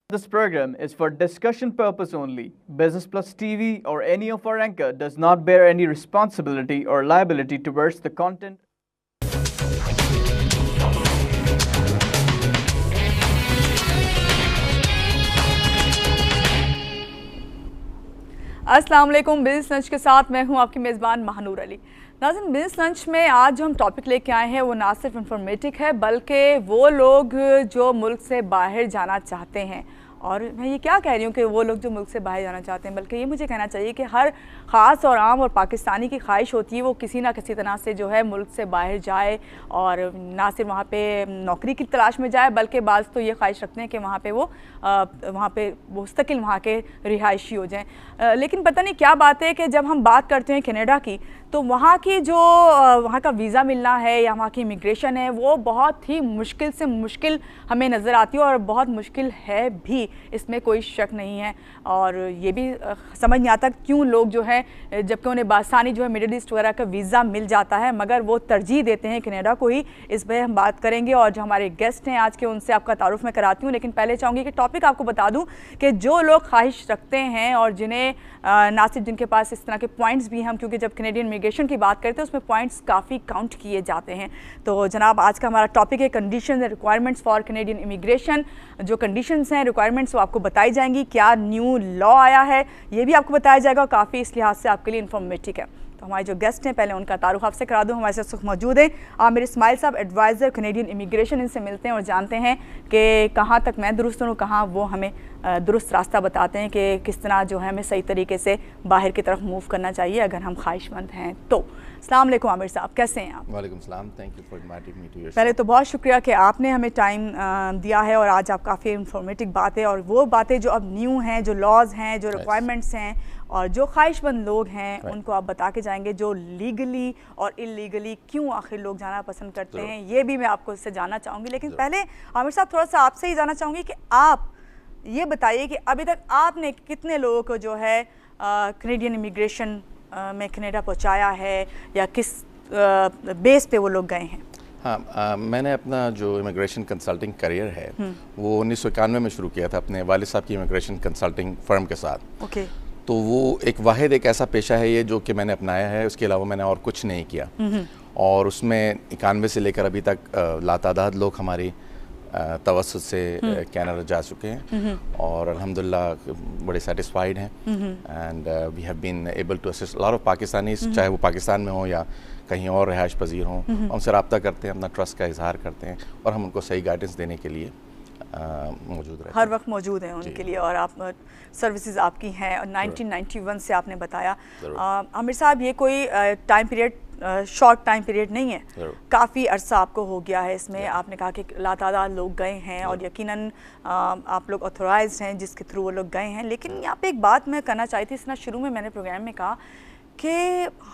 This program is for discussion purpose only. Business Plus TV or any of our anchor does not bear any responsibility or liability towards the content. अस्सलाम वालेकुम। Business lunch के साथ मैं हूं आपकी मेज़बान महानूर अली। नाज़रीन, बिज़नेस लंच में आज जो हम टॉपिक लेके आए हैं वो ना सिर्फ इंफॉर्मेटिव है बल्कि वो लोग जो मुल्क से बाहर जाना चाहते हैं, और मैं ये क्या कह रही हूँ कि वो लोग जो मुल्क से बाहर जाना चाहते हैं, बल्कि ये मुझे कहना चाहिए कि हर ख़ास और आम और पाकिस्तानी की ख्वाहिश होती है वो किसी ना किसी तरह से जो है मुल्क से बाहर जाए और ना सिर्फ वहाँ पे नौकरी की तलाश में जाए बल्कि बाज़ तो ये ख्वाहिश रखते हैं कि वहाँ पे मुस्तकिल वहाँ के रिहायशी हो जाएँ। लेकिन पता नहीं क्या बात है कि जब हम बात करते हैं कनाडा की तो वहाँ की जो वहाँ का वीज़ा मिलना है या वहाँ की इमिग्रेशन है वो बहुत ही मुश्किल से मुश्किल हमें नज़र आती है, और बहुत मुश्किल है भी, इसमें कोई शक नहीं है। और ये भी समझ नहीं आता क्यों लोग जो है जबकि उन्हें बासानी जो है मिडिल ईस्ट वगैरह का वीज़ा मिल जाता है मगर वो तरजीह देते हैं कनाडा को ही। इस पर हम बात करेंगे और जो हमारे गेस्ट हैं आज के उनसे आपका तारुफ मैं कराती हूँ। लेकिन पहले चाहूँगी कि टॉपिक आपको बता दूँ कि जो लोग ख्वाहिश रखते हैं और जिन्हें ना सिर्फ जिनके पास इस तरह के पॉइंट्स भी हैं, क्योंकि जब कैनेडियन इमिग्रेशन की बात करते हैं उसमें पॉइंट्स काफ़ी काउंट किए जाते हैं। तो जनाब आज का हमारा टॉपिक है conditions and requirements for Canadian immigration. जो कंडीशंस हैं, रिक्वायरमेंट्स वो आपको बताई जाएंगी, क्या न्यू लॉ आया है ये भी आपको बताया जाएगा और काफ़ी इस लिहाज से आपके लिए इन्फॉर्मेटिव है। तो हमारे जो गेस्ट हैं पहले उनका तारुफ आपसे करा दूँ। हमारे साथ मौजूद हैं आमिर इस्माइल साहब, एडवाइज़र कैनेडियन इमिग्रेशन। इनसे मिलते हैं और जानते हैं कि कहाँ तक मैं दुरुस्त हूँ, कहाँ वो हमें दुरुस्त रास्ता बताते हैं कि किस तरह जो है हमें सही तरीके से बाहर की तरफ मूव करना चाहिए अगर हम ख्वाहिशमंद हैं तो। अस्सलाम वालेकुम आमिर साहब, कैसे हैं आप? वालेकुम सलाम, thank you for inviting me to your show. पहले तो बहुत शुक्रिया कि आपने हमें टाइम दिया है और आज आप काफ़ी इंफॉर्मेटिव बातें और वो बातें जो अब न्यू हैं, जो लॉज हैं, जो रिक्वायरमेंट्स हैं और जो ख्वाहिशमंद लोग हैं उनको आप बता के जाएंगे, जो लीगली और इलीगली क्यों आखिर लोग जाना पसंद करते हैं, ये भी मैं आपको इससे जानना चाहूँगी। लेकिन पहले आमिर साहब थोड़ा सा आपसे ही जानना चाहूँगी कि आप ये बताइए कि अभी तक आपने कितने लोगों को जो है कैनेडियन इमिग्रेशन में कनाडा पहुंचाया है या किस बेस पे वो लोग गए हैं? हाँ, मैंने अपना जो इमिग्रेशन कंसल्टिंग करियर है वो 1991 में शुरू किया था अपने वालिद साहब की इमिग्रेशन कंसल्टिंग फर्म के साथ। ओके। तो वो एक ऐसा पेशा है ये जो कि मैंने अपनाया है, उसके अलावा मैंने और कुछ नहीं किया। और उसमें 91 से लेकर अभी तक लातादाद लोग हमारी तवस्सुत से कनाडा जा चुके हैं और अल्हम्दुलिल्लाह बड़े सेटिस्फाइड हैं। And we have been able to assist lot of Pakistanis, चाहे वो पाकिस्तान में हो या कहीं और रिहाइश पजीर हों। हमसे रब्ता करते हैं, अपना ट्रस्ट का इजहार करते हैं और हम उनको सही गाइडेंस देने के लिए मौजूद रहते हैं, हर वक्त मौजूद हैं उनके लिए। और आप सर्विसेज आपकी हैं और 1991 से आपने बताया। आमिर साहब, ये कोई time period short time period नहीं है, काफ़ी अरसा आपको हो गया है इसमें। आपने कहा कि लातादाद लोग गए हैं और यकीनन आप लोग ऑथोराइज्ड हैं जिसके थ्रू वो लोग गए हैं। लेकिन यहाँ पे एक बात मैं करना चाहती थी, इसना शुरू में मैंने प्रोग्राम में कहा कि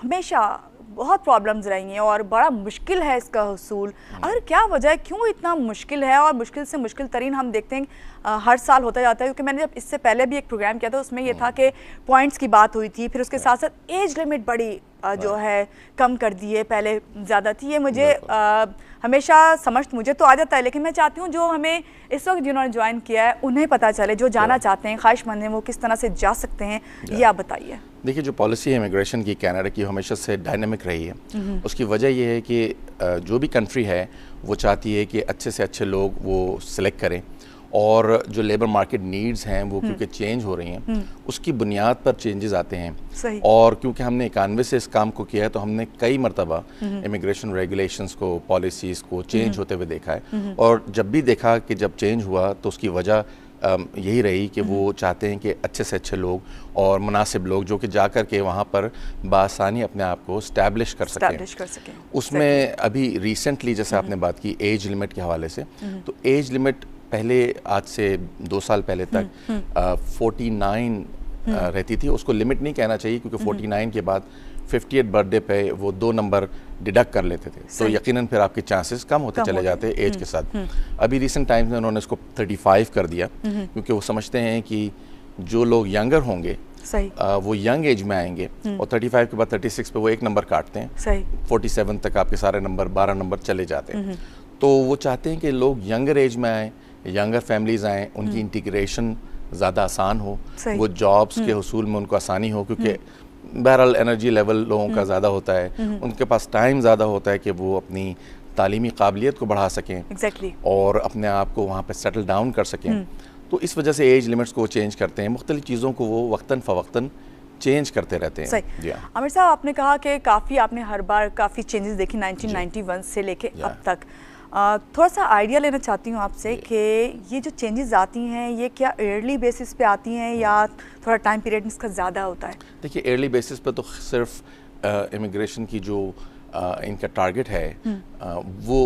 हमेशा बहुत प्रॉब्लम्स रही हैं और बड़ा मुश्किल है इसका हुसूल। अगर क्या वजह है, क्यों इतना मुश्किल है? और मुश्किल से मुश्किल तरीन हम देखते हैं हर साल होता जाता है, क्योंकि मैंने जब इससे पहले भी एक प्रोग्राम किया था उसमें ये था कि पॉइंट्स की बात हुई थी, फिर उसके साथ साथ एज लिमिट बड़ी जो है कम कर दी है, पहले ज़्यादा थी। ये मुझे हमेशा समझ मुझे तो आ जाता है, लेकिन मैं चाहती हूँ जो हमें इस वक्त जिन्होंने ज्वाइन किया है उन्हें पता चले, जो जाना चाहते हैं, ख्वाहिशमंद हैं, वो किस तरह से जा सकते हैं, ये आप बताइए। देखिए, जो पॉलिसी है इमिग्रेशन की कनाडा की हमेशा से डायनामिक रही है। उसकी वजह ये है कि जो भी कंट्री है वो चाहती है कि अच्छे से अच्छे लोग वो सिलेक्ट करें और जो लेबर मार्केट नीड्स हैं वो क्योंकि चेंज हो रही हैं उसकी बुनियाद पर चेंजेस आते हैं। सही। और क्योंकि हमने 91 से इस काम को किया है तो हमने कई मरतबा इमिग्रेशन रेगुलेशंस को, पॉलिसीज़ को चेंज होते हुए देखा है। और जब भी देखा कि जब चेंज हुआ तो उसकी वजह यही रही कि वो चाहते हैं कि अच्छे से अच्छे लोग और मुनासिब लोग जो कि जाकर के वहाँ पर बासानी अपने आप को स्टैब्लिश कर सकें। उसमें अभी रिसेंटली जैसे आपने बात की एज लिमिट के हवाले से, तो एज लिमिट पहले आज से 2 साल पहले तक 49 रहती थी। उसको लिमिट नहीं कहना चाहिए क्योंकि 49 के बाद 50th बर्थडे पे वो 2 नंबर डिडक्ट कर लेते थे, तो यकीनन फिर आपके चांसेस कम होते चले जाते एज के साथ। अभी रिसेंट टाइम्स में उन्होंने इसको 35 कर दिया क्योंकि वो समझते हैं कि जो लोग यंगर होंगे वो यंग एज में आएंगे और 35 के बाद 36 पे वो 1 नंबर काटते हैं, 47 तक आपके सारे नंबर 12 नंबर चले जाते हैं। तो वो चाहते हैं कि लोग यंगर एज में आएँ, यंगर फैमिलीज़ आएँ, उनकी इंटीग्रेशन ज़्यादा आसान हो, सही। वो जॉब्स के हुसूल में उनको आसानी हो, क्योंकि बहरहाल एनर्जी लेवल लोगों का ज़्यादा होता है, उनके पास टाइम ज़्यादा होता है कि वो अपनी तालीमी काबिलियत को बढ़ा सकें एग्जैक्टली और अपने आप को वहाँ पे सेटल डाउन कर सकें। तो इस वजह से एज लिमिट्स को चेंज करते हैं, मुख्तलिफ चीज़ों को वो वक्तन फ़वक्तन चेंज करते रहते हैं। सही। जी हाँ। आमिर साहब, आपने कहा कि काफ़ी आपने हर बार काफ़ी चेंजेस देखी 1991 से लेके अब तक। थोड़ा सा आइडिया लेना चाहती हूँ आपसे कि ये जो चेंजेस आती हैं ये क्या ईयरली बेसिस पे आती हैं या थोड़ा टाइम पीरियड इसका ज़्यादा होता है? देखिए, ईयरली बेसिस पे तो सिर्फ इमिग्रेशन की जो इनका टारगेट है वो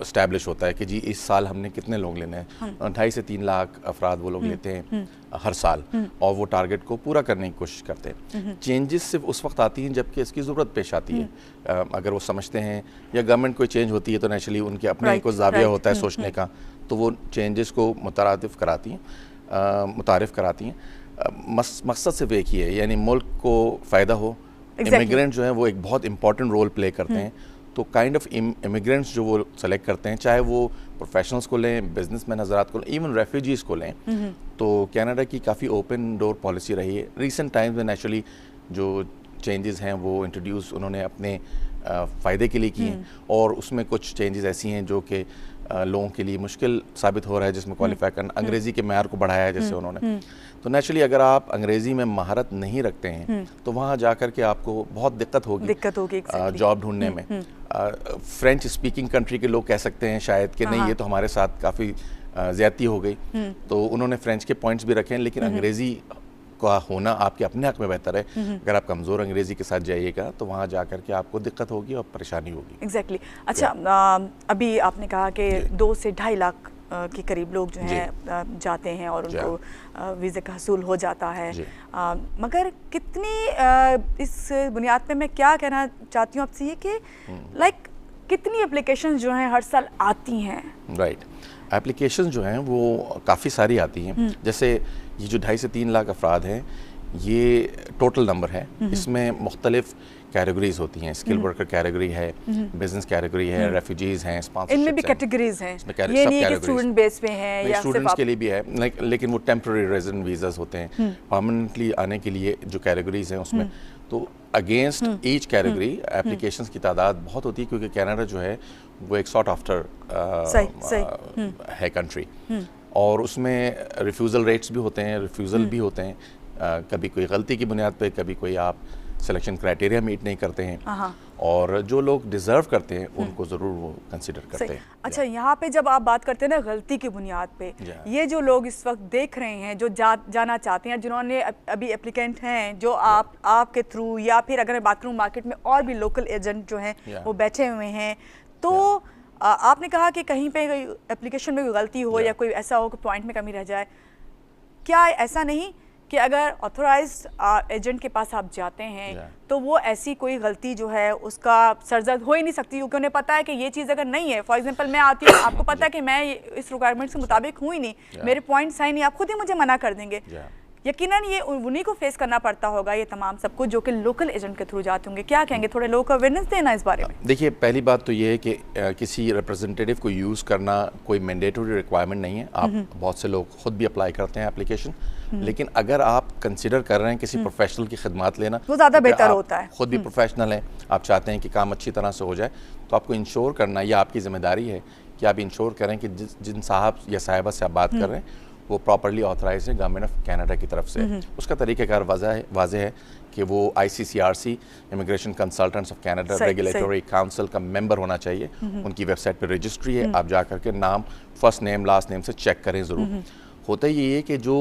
इस्टेब्लिश होता है कि जी इस साल हमने कितने लोग लेने हैं। 2.5 से 3 लाख अफराद वो लोग लेते हैं हर साल, और वो टारगेट को पूरा करने की कोशिश करते हैं। चेंजेस सिर्फ उस वक्त आती हैं जबकि इसकी ज़रूरत पेश आती है। अगर वो समझते हैं या गवर्नमेंट कोई चेंज होती है तो नेचुरली उनके अपने कुछ ज़ाविया होता है सोचने का, तो वो चेंजेस को मुतारिफ कराती हैं। मकसद सिर्फ एक ही है, यानी मुल्क को फ़ायदा हो। इमिग्रेंट जो है वो एक बहुत इंपॉर्टेंट रोल प्ले करते हैं। तो काइंड ऑफ इमिग्रेंट्स जो वो सेलेक्ट करते हैं, चाहे वो प्रोफेशनल्स को लें, बिजनेसमैन हज़रात को लें, इवन रेफ्यूजीज़ को लें, तो कनाडा की काफ़ी ओपन डोर पॉलिसी रही है। रिसेंट टाइम्स में नेचुरली जो चेंजेस हैं वो इंट्रोड्यूस उन्होंने अपने फ़ायदे के लिए किए हैं, और उसमें कुछ चेंजेस ऐसी हैं जो कि लोगों के लिए मुश्किल साबित हो रहा है, जिसमें क्वालिफाई करना। अंग्रेज़ी के मैार को बढ़ाया है जैसे उन्होंने। तो नेचुरली अगर आप अंग्रेज़ी में महारत नहीं रखते हैं तो वहाँ जाकर के आपको बहुत दिक्कत होगी जॉब ढूंढने में। फ्रेंच स्पीकिंग कंट्री के लोग कह सकते हैं शायद कि नहीं, ये तो हमारे साथ काफ़ी ज़्यादती हो गई, तो उन्होंने फ्रेंच के पॉइंट्स भी रखे हैं, लेकिन अंग्रेज़ी का होना आपके अपने हक में बेहतर है। अगर आप कमज़ोर अंग्रेज़ी के साथ जाइएगा तो वहाँ जाकर के आपको दिक्कत होगी और परेशानी होगी। एग्जैक्टली। अच्छा, अभी आपने कहा कि 2 से 2.5 लाख के करीब लोग जो हैं जाते हैं और उनको वीज़े का हसूल हो जाता है। मगर कितनी इस बुनियाद पे मैं क्या कहना चाहती हूँ आपसे ये कि लाइक कितनी एप्लीकेशन जो हैं हर साल आती हैं? राइट, एप्लीकेशन जो हैं वो काफ़ी सारी आती हैं। जैसे ये जो 2.5 से 3 लाख अफराद हैं, ये टोटल नंबर है। इसमें मुख्तलिफ कैटेगरीज होती हैं। स्किल वर्कर कैटेगरी है, बिजनेस कैटेगरी है, रेफ्यूजीज हैं, स्पॉन्सरशिप्स इनमें भी कैटेगरीज हैं। ये नहीं कि स्टूडेंट बेस पे हैं या स्टूडेंट्स के लिए भी है, लेकिन वो टेम्पररी रेजिडेंट वीज़ास होते हैं। परमानेंटली आने के लिए जो कैटेगरीज हैं उसमें तो अगेंस्ट ईच कैटेगरी एप्लीकेशंस की तादाद बहुत होती है, क्योंकि कनाडा जो है वो एक सॉर्ट आफ्टर है कंट्री, और उसमें रिफ्यूज़ल रेट्स भी होते हैं, रिफ्यूज़ल भी होते हैं। कभी कोई गलती की बुनियाद पे, कभी कोई आप सिलेक्शन क्राइटेरिया मीट नहीं करते हैं, और जो लोग डिज़र्व करते हैं उनको ज़रूर वो कंसिडर करते हैं। अच्छा, यहाँ पे जब आप बात करते हैं ना गलती की बुनियाद पे, ये जो लोग इस वक्त देख रहे हैं जो जाना चाहते हैं, जिन्होंने अभी एप्लीकेंट हैं जो आपके थ्रू, या फिर अगर मैं बात करूँ मार्केट में और भी लोकल एजेंट जो हैं वो बैठे हुए हैं, तो आपने कहा कि कहीं पे एप्लीकेशन में कोई गलती हो या कोई ऐसा हो कि पॉइंट में कमी रह जाए, क्या ऐसा नहीं कि अगर ऑथोराइज्ड एजेंट के पास आप जाते हैं तो वो ऐसी कोई गलती जो है उसका सरजद हो ही नहीं सकती, क्योंकि उन्हें पता है कि ये चीज़ अगर नहीं है, फॉर एग्जांपल मैं आती हूँ, आपको पता है कि मैं इस रिक्वायरमेंट्स के मुताबिक हूँ ही नहीं, मेरे पॉइंट्स हैं नहीं, आप खुद ही मुझे मना कर देंगे। यकीनन ये उन्हीं को फेस करना पड़ता होगा, ये तमाम सब कुछ जो कि लोकल एजेंट के थ्रू जाते होंगे। क्या कहेंगे, थोड़े लोगों को अवेयरनेस देना इस बारे में? देखिए, पहली बात तो ये है कि किसी रिप्रेजेंटेटिव को यूज़ करना कोई मैंडेटरी रिक्वायरमेंट नहीं है। आप बहुत से लोग खुद भी अप्लाई करते हैं एप्लीकेशन, लेकिन अगर आप कंसिडर कर रहे हैं किसी प्रोफेशनल की खिदमत लेना, वो ज़्यादा बेहतर होता है। खुद भी प्रोफेशनल हैं, आप चाहते हैं कि काम अच्छी तरह से हो जाए, तो आपको इंश्योर करना, यह आपकी जिम्मेदारी है कि आप इंश्योर करें कि जिन साहब या साहिबा से आप बात कर रहे हैं वो प्रॉपर्ली ऑथराइज है गवर्नमेंट ऑफ कनाडा की तरफ से। उसका तरीक़ाकार वाज़ेह है कि वो ICCRC immigration consultants of Canada regulatory council का मेंबर होना चाहिए। उनकी वेबसाइट पर रजिस्ट्री है, आप जाकर के नाम, फर्स्ट नेम, लास्ट नेम से चेक करें ज़रूर। होता ये है कि जो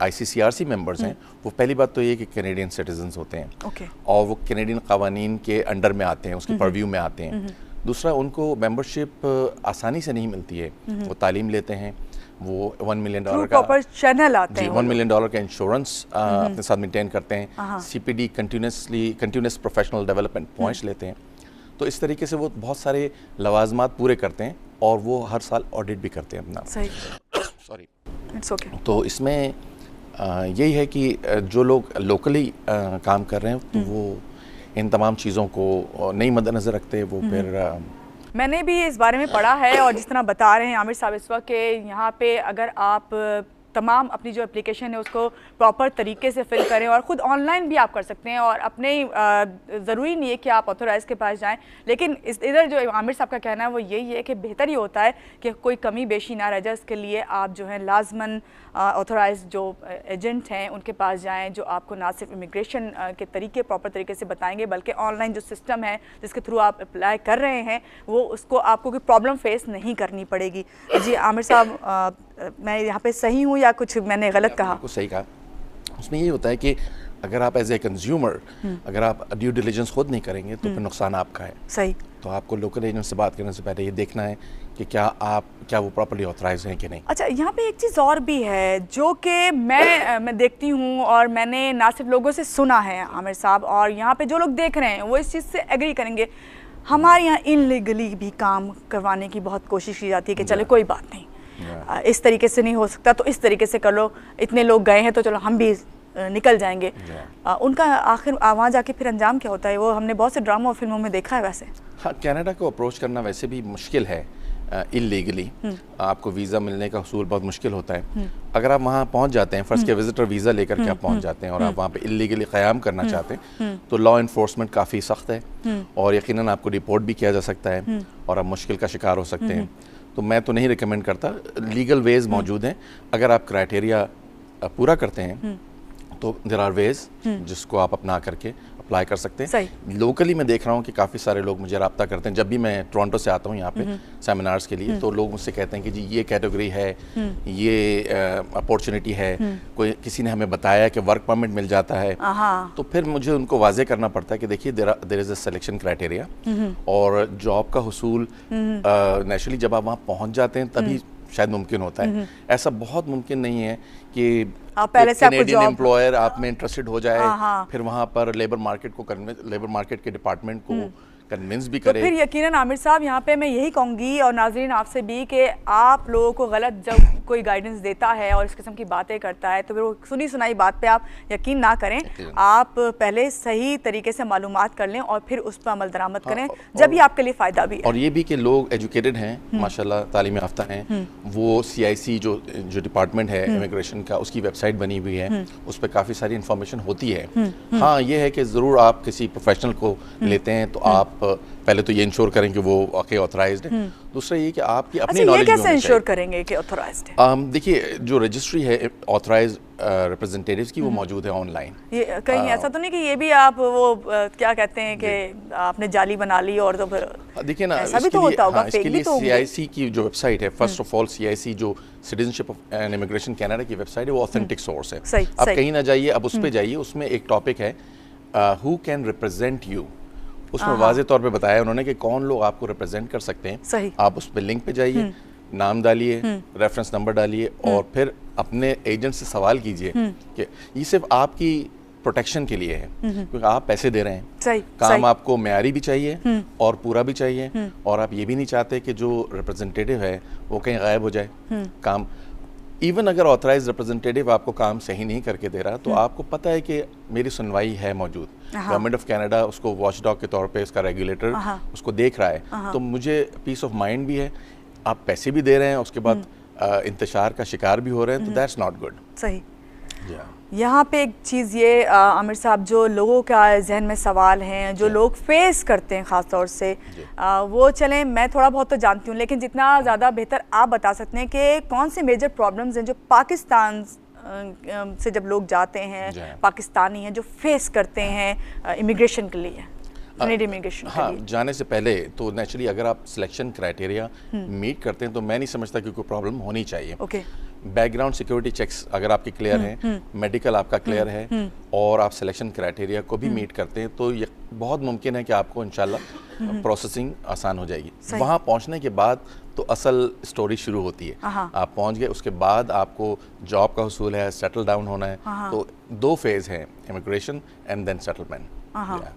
ICCRC मेंबर्स हैं वो पहली बात तो ये कि कैनेडियन सिटीजन्स होते हैं, और वो कैनेडियन कवानीन के अंडर में आते हैं, उसके परव्यू में आते हैं। दूसरा, उनको मेंबरशिप आसानी से नहीं मिलती है। वो तालीम लेते हैं, वो $1 मिलियन का चैनल आते हैं, $1 मिलियन का इंश्योरेंस अपने साथ मेंटेन करते हैं, CPD continuous professional development points लेते हैं। तो इस तरीके से वो बहुत सारे लवाजमात पूरे करते हैं, और वो हर साल ऑडिट भी करते हैं अपना। Sorry, it's okay. तो इसमें यही है कि जो लोग लोकली काम कर रहे हैं तो वो इन तमाम चीज़ों को नहीं मद्देनज़र रखते, वो फिर मैंने भी इस बारे में पढ़ा है और जिस तरह बता रहे हैं आमिर साहब इस वक्त के यहाँ पे अगर आप तमाम अपनी जो एप्लीकेशन है उसको प्रॉपर तरीके से फिल करें और ख़ुद ऑनलाइन भी आप कर सकते हैं और अपने ज़रूरी नहीं है कि आप ऑथोराइज़ के पास जाएं, लेकिन इधर जो आमिर साहब का कहना है वो यही है कि बेहतर ही होता है कि कोई कमी बेशी ना रह जाए। इसके लिए आप जो है लाजमन ऑथोराइज जो एजेंट हैं उनके पास जाएं जो आपको ना सिर्फ इमिग्रेशन के तरीके प्रॉपर तरीके से बताएंगे बल्कि ऑनलाइन जो सिस्टम है जिसके थ्रू आप अप्लाई कर रहे हैं वो उसको आपको कोई प्रॉब्लम फेस नहीं करनी पड़ेगी। जी आमिर साहब, मैं यहाँ पे सही हूँ या कुछ मैंने गलत कहा? आपको सही कहा। उसमें ये होता है कि अगर आप एज ए कंज्यूमर अगर आप ड्यू डिलिजेंस खुद नहीं करेंगे तो फिर नुकसान आपका है। सही। तो आपको लोकल एजेंट से बात करने से पहले ये देखना है कि क्या वो प्रॉपर्ली ऑथराइज हैं कि नहीं। अच्छा, यहाँ पे एक चीज़ और भी है जो कि मैं देखती हूँ और मैंने ना सिर्फ लोगों से सुना है आमिर साहब, और यहाँ पे जो लोग देख रहे हैं वो इस चीज़ से एग्री करेंगे। हमारे यहाँ इनलीगली भी काम करवाने की बहुत कोशिश की जाती है कि चलो कोई बात नहीं, इस तरीके से नहीं हो सकता तो इस तरीके से कर लो, इतने लोग गए हैं तो चलो हम भी निकल जाएंगे। उनका आखिर वहाँ जाके फिर अंजाम क्या होता है वो हमने बहुत से ड्रामा और फिल्मों में देखा है। वैसे हाँ, कनाडा को अप्रोच करना वैसे भी मुश्किल है इलीगली। आपको वीज़ा मिलने का उसूल बहुत मुश्किल होता है। अगर आप वहाँ पहुँच जाते हैं, फर्स्ट के विजिटर वीज़ा लेकर के आप पहुँच जाते हैं और आप वहाँ पे इलीगली क़याम करना चाहते हैं तो लॉ इन्फोर्समेंट काफ़ी सख्त है और यकीनन आपको रिपोर्ट भी किया जा सकता है और आप मुश्किल का शिकार हो सकते हैं। तो मैं तो नहीं रिकमेंड करता। लीगल वेज मौजूद हैं, अगर आप क्राइटेरिया पूरा करते हैं तो देयर आर वेज जिसको आप अपना करके अप्लाई कर सकते हैं। लोकली मैं देख रहा हूँ कि काफ़ी सारे लोग मुझे रब्ता करते हैं। जब भी मैं टोरंटो से आता हूँ यहाँ पे सेमिनार्स के लिए तो लोग मुझसे कहते हैं कि जी ये कैटेगरी है, ये अपॉर्चुनिटी है, कोई किसी ने हमें बताया कि वर्क परमिट मिल जाता है। तो फिर मुझे उनको वाजे करना पड़ता है कि देखिए there is a selection criteria और जॉब का हुसूल नेचुरली जब आप वहाँ पहुँच जाते हैं तभी शायद मुमकिन होता है। ऐसा बहुत मुमकिन नहीं है कि पहले से कैनेडियन एम्प्लॉयर आप में इंटरेस्टेड हो जाए फिर वहाँ पर लेबर मार्केट के डिपार्टमेंट को कन्विंस भी करे। तो फिर यकीनन आमिर साहब यहाँ पे मैं यही कहूँगी और नाजरीन आपसे भी कि आप लोगों को गलत जब कोई गाइडेंस देता है और इस किस्म की बातें करता है तो फिर वो सुनी सुनाई बात पे आप यकीन ना करें। आप पहले सही तरीके से मालूमात कर लें और फिर उस पर अमल दरामद करें, जब भी आपके लिए फ़ायदा भी है। और ये भी कि लोग एजुकेटेड हैं माशाल्लाह, तालीम याफ्ता हैं। वो CIC जो डिपार्टमेंट है इमिग्रेशन का उसकी वेबसाइट बनी हुई है, उस पर काफ़ी सारी इंफॉर्मेशन होती है। हाँ, ये है कि ज़रूर आप किसी प्रोफेशनल को लेते हैं तो आप पहले तो ये इंश्योर करें कि वो वाकई ऑथराइज्ड है। दूसरा ये कि आपकी अपनी नॉलेज कैसे इंश्योर करेंगे कि ऑथराइज्ड है? देखिए जो रजिस्ट्री है ऑथराइज्ड रिप्रेजेंटेटिव्स की वो मौजूद है ऑनलाइन। ये कहीं ऐसा तो नहीं कि ये भी आप वो क्या कहते हैं कि आपने जाली बना ली और तो फिर देखिए ना, ऐसा भी तो होता होगा, इसके लिए CIC की जो वेबसाइट है, फर्स्ट ऑफ ऑल CIC जो सिटीजनशिप एंड इमिग्रेशन कनाडा की वेबसाइट है वो ऑथेंटिक सोर्स है। अब कहीं ना जाइए, अब उस पर जाइए, उसमें एक टॉपिक है हु कैन रिप्रेजेंट यू। उसमें वाज़े तौर पे बताया उन्होंने कि कौन लोग आपको रिप्रेजेंट कर सकते हैं। सही। आप उस पर लिंक पे जाइए, नाम डालिए, रेफरेंस नंबर डालिए और फिर अपने एजेंट से सवाल कीजिए कि ये सिर्फ आपकी प्रोटेक्शन के लिए है क्योंकि आप पैसे दे रहे हैं। सही। काम आपको मेयारी भी चाहिए और पूरा भी चाहिए और आप ये भी नहीं चाहते कि जो रिप्रेजेंटेटिव है वो कहीं गायब हो जाए काम। इवन अगर ऑथराइज रिप्रेजेंटेटिव आपको काम सही नहीं करके दे रहा तो आपको पता है कि मेरी सुनवाई है मौजूद, गवर्नमेंट ऑफ कनाडा उसको वॉचडॉग के तौर पे उसका रेगुलेटर उसको देख रहा है, तो मुझे पीस ऑफ माइंड भी है। आप पैसे भी दे रहे हैं, उसके बाद इंतशार का शिकार भी हो रहे हैं, तो दैट्स नॉट गुड। सही। यहाँ पे एक चीज़ ये आमिर साहब, जो लोगों का जहन में सवाल हैं, जो लोग फेस करते हैं ख़ास तौर से, वो चलें मैं थोड़ा बहुत तो जानती हूँ, लेकिन जितना ज़्यादा बेहतर आप बता सकते हैं कि कौन से मेजर प्रॉब्लम्स हैं जो पाकिस्तान से जब लोग जाते हैं, पाकिस्तानी हैं, जो फेस करते हैं इमिग्रेशन के लिए, इमिग्रेशन हाँ, जाने से पहले तो नेचुरली अगर आप सिलेक्शन क्राइटेरिया मीट करते हैं तो मैं नहीं समझता कि कोई प्रॉब्लम होनी चाहिए। बैकग्राउंड सिक्योरिटी चेक्स अगर आपके क्लियर हैं, मेडिकल आपका क्लियर है और आप सिलेक्शन क्राइटेरिया को भी मीट करते हैं तो ये बहुत मुमकिन है कि आपको इंशाल्लाह प्रोसेसिंग आसान हो जाएगी। वहाँ पहुँचने के बाद तो असल स्टोरी शुरू होती है। आप पहुँच गए, उसके बाद आपको जॉब का हुसूल है, सेटल डाउन होना है, तो 2 फेज़ हैं, इमिग्रेशन एंड देन सेटलमेंट।